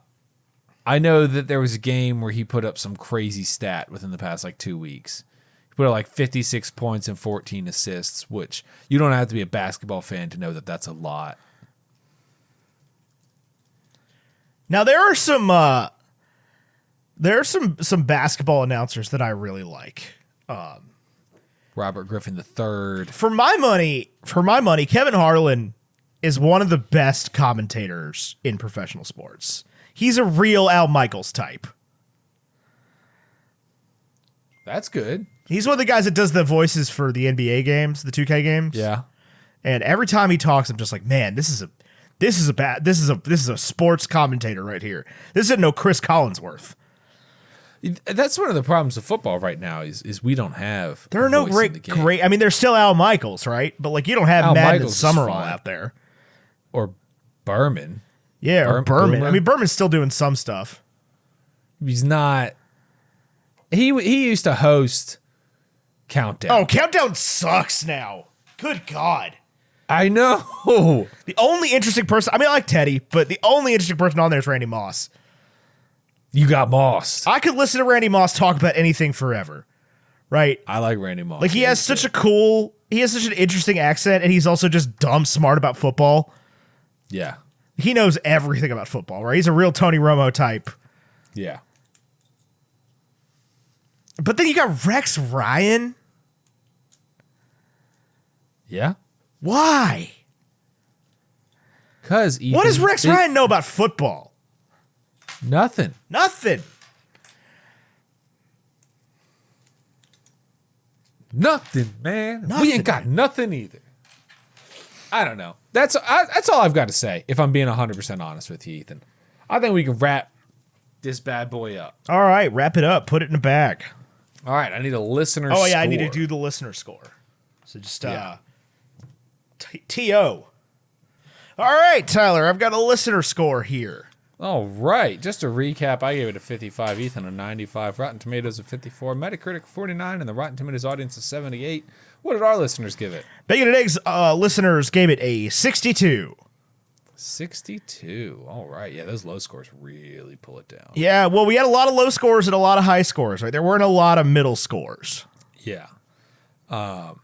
S2: know that there was a game where he put up some crazy stat within the past 2 weeks. He put up 56 points and 14 assists, which you don't have to be a basketball fan to know that that's a lot.
S3: Now there are some basketball announcers that I really like.
S2: Robert Griffin III.
S3: For my money, Kevin Harlan is one of the best commentators in professional sports. He's a real Al Michaels type.
S2: That's good.
S3: He's one of the guys that does the voices for the NBA games, the 2K games.
S2: Yeah.
S3: And every time he talks, I'm just like, man, this is a sports commentator right here. This isn't no Chris Collinsworth.
S2: That's one of the problems of football right now is we don't have.
S3: There are no great. I mean, there's still Al Michaels, right? But you don't have
S2: Al
S3: Madden and
S2: Michaels is
S3: Summerall
S2: fine.
S3: out there.
S2: Or Berman.
S3: Yeah, or Berman.
S2: Boomer.
S3: I mean, Berman's still doing some stuff.
S2: He's not. He used to host Countdown.
S3: Oh, Countdown sucks now. Good God.
S2: I know.
S3: The only interesting person, I mean, I like Teddy, but the only interesting person on there is Randy Moss.
S2: You got Moss.
S3: I could listen to Randy Moss talk about anything forever, right?
S2: I like Randy Moss.
S3: He has such an interesting accent, and he's also just dumb smart about football.
S2: Yeah.
S3: He knows everything about football, right? He's a real Tony Romo type.
S2: Yeah.
S3: But then you got Rex Ryan.
S2: Yeah.
S3: Why?
S2: Because
S3: What does Rex Ryan know about football?
S2: Nothing.
S3: Nothing.
S2: Nothing, man.
S3: Nothing.
S2: We ain't got nothing either. I don't know. That's all I've got to say. If I'm being 100% honest with you, Ethan, I think we can wrap this bad boy up.
S3: All right, wrap it up. Put it in a bag.
S2: All right, I need a listener
S3: Oh, yeah,
S2: score.
S3: I need to do the listener score. So just
S2: Yeah.
S3: T.O. All right, Tyler, I've got a listener score here.
S2: All right, just to recap, I gave it a 55, Ethan a 95, Rotten Tomatoes a 54, Metacritic 49, and the Rotten Tomatoes audience a 78. What did our listeners give it?
S3: Bacon and Eggs listeners gave it a 62.
S2: 62. All right, yeah, those low scores really pull it down.
S3: Yeah, well, we had a lot of low scores and a lot of high scores, right? There weren't a lot of middle scores.
S2: Yeah. Let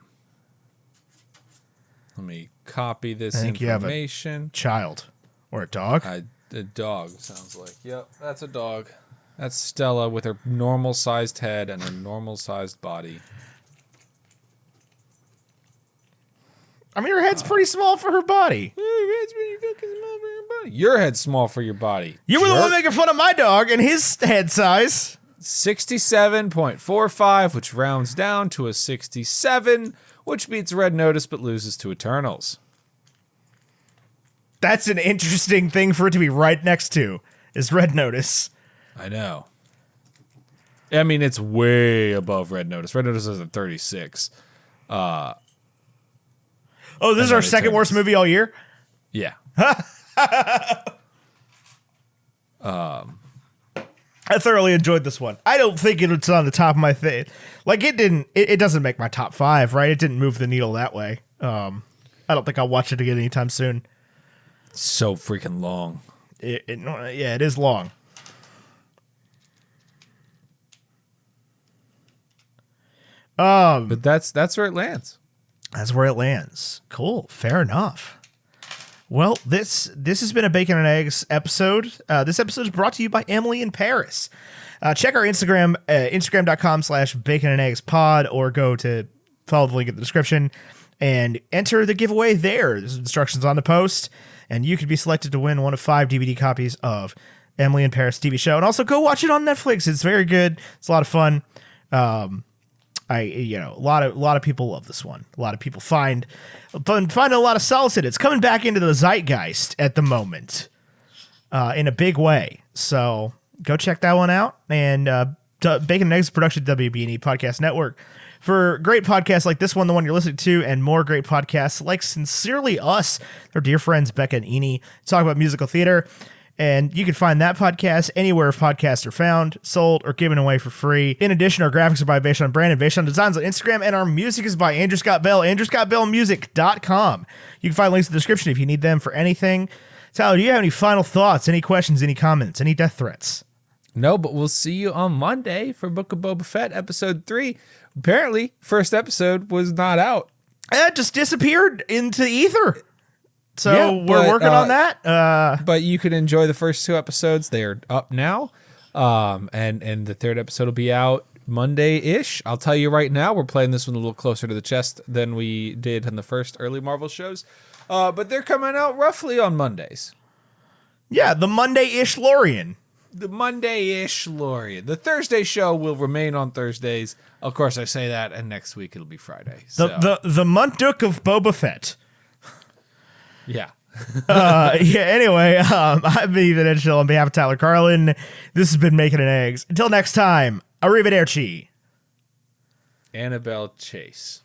S2: me copy this
S3: I think you have a
S2: information.
S3: child or a dog.
S2: A dog, sounds like. Yep, that's a dog. That's Stella with her normal-sized head and her normal-sized body.
S3: I mean, her head's pretty small for her body.
S2: Your head's small for your body.
S3: You were the one making fun of my dog and his head size.
S2: 67.45, which rounds down to a 67, which beats Red Notice but loses to Eternals.
S3: That's an interesting thing for it to be right next to, is Red Notice.
S2: I know. I mean, it's way above Red Notice. Red Notice is a 36.
S3: Oh, this is our second worst movie all year?
S2: Yeah.
S3: I thoroughly enjoyed this one. I don't think it's on the top of my thing. Like, it doesn't make my top 5, right? It didn't move the needle that way. I don't think I'll watch it again anytime soon.
S2: So freaking long.
S3: Yeah, it is long.
S2: But that's where it lands.
S3: That's where it lands. Cool. Fair enough. Well, this has been a Bacon and Eggs episode. This episode is brought to you by Emily in Paris. Check our Instagram, instagram.com/baconandeggspod, or go to follow the link in the description and enter the giveaway there. There's instructions on the post, and you could be selected to win one of 5 DVD copies of Emily in Paris TV show. And also go watch it on Netflix. It's very good. It's a lot of fun. A lot of people love this one. A lot of people find a lot of solace in it. It's coming back into the zeitgeist at the moment, in a big way. So go check that one out. And Bacon and Eggs production, WB&E Podcast Network. For great podcasts like this one, the one you're listening to, and more great podcasts like Sincerely Us, their dear friends Becca and Eni talk about musical theater. And you can find that podcast anywhere podcasts are found, sold, or given away for free. In addition, our graphics are by Vaishon Brand and Vaishon Designs on Instagram, and our music is by Andrew Scott Bell, AndrewScottBellMusic.com. You can find links in the description if you need them for anything. Tyler, do you have any final thoughts, any questions, any comments, any death threats?
S2: No, but we'll see you on Monday for Book of Boba Fett, episode 3. Apparently, first episode was not out.
S3: It just disappeared into ether. So
S2: Yeah,
S3: we're working on that.
S2: But you can enjoy the first 2 episodes. They are up now. And the third episode will be out Monday-ish. I'll tell you right now, we're playing this one a little closer to the chest than we did in the first early Marvel shows. But they're coming out roughly on Mondays.
S3: Yeah, the Monday-ish Lorian.
S2: The Monday-ish Lorian. The Thursday show will remain on Thursdays. Of course, I say that, and next week it'll be Friday.
S3: The Munduk of Boba Fett.
S2: Yeah.
S3: Anyway, I'm Ethan Edgehill on behalf of Tyler Carlin. This has been Making an Eggs. Until next time, arrivederci.
S2: Annabelle Chase.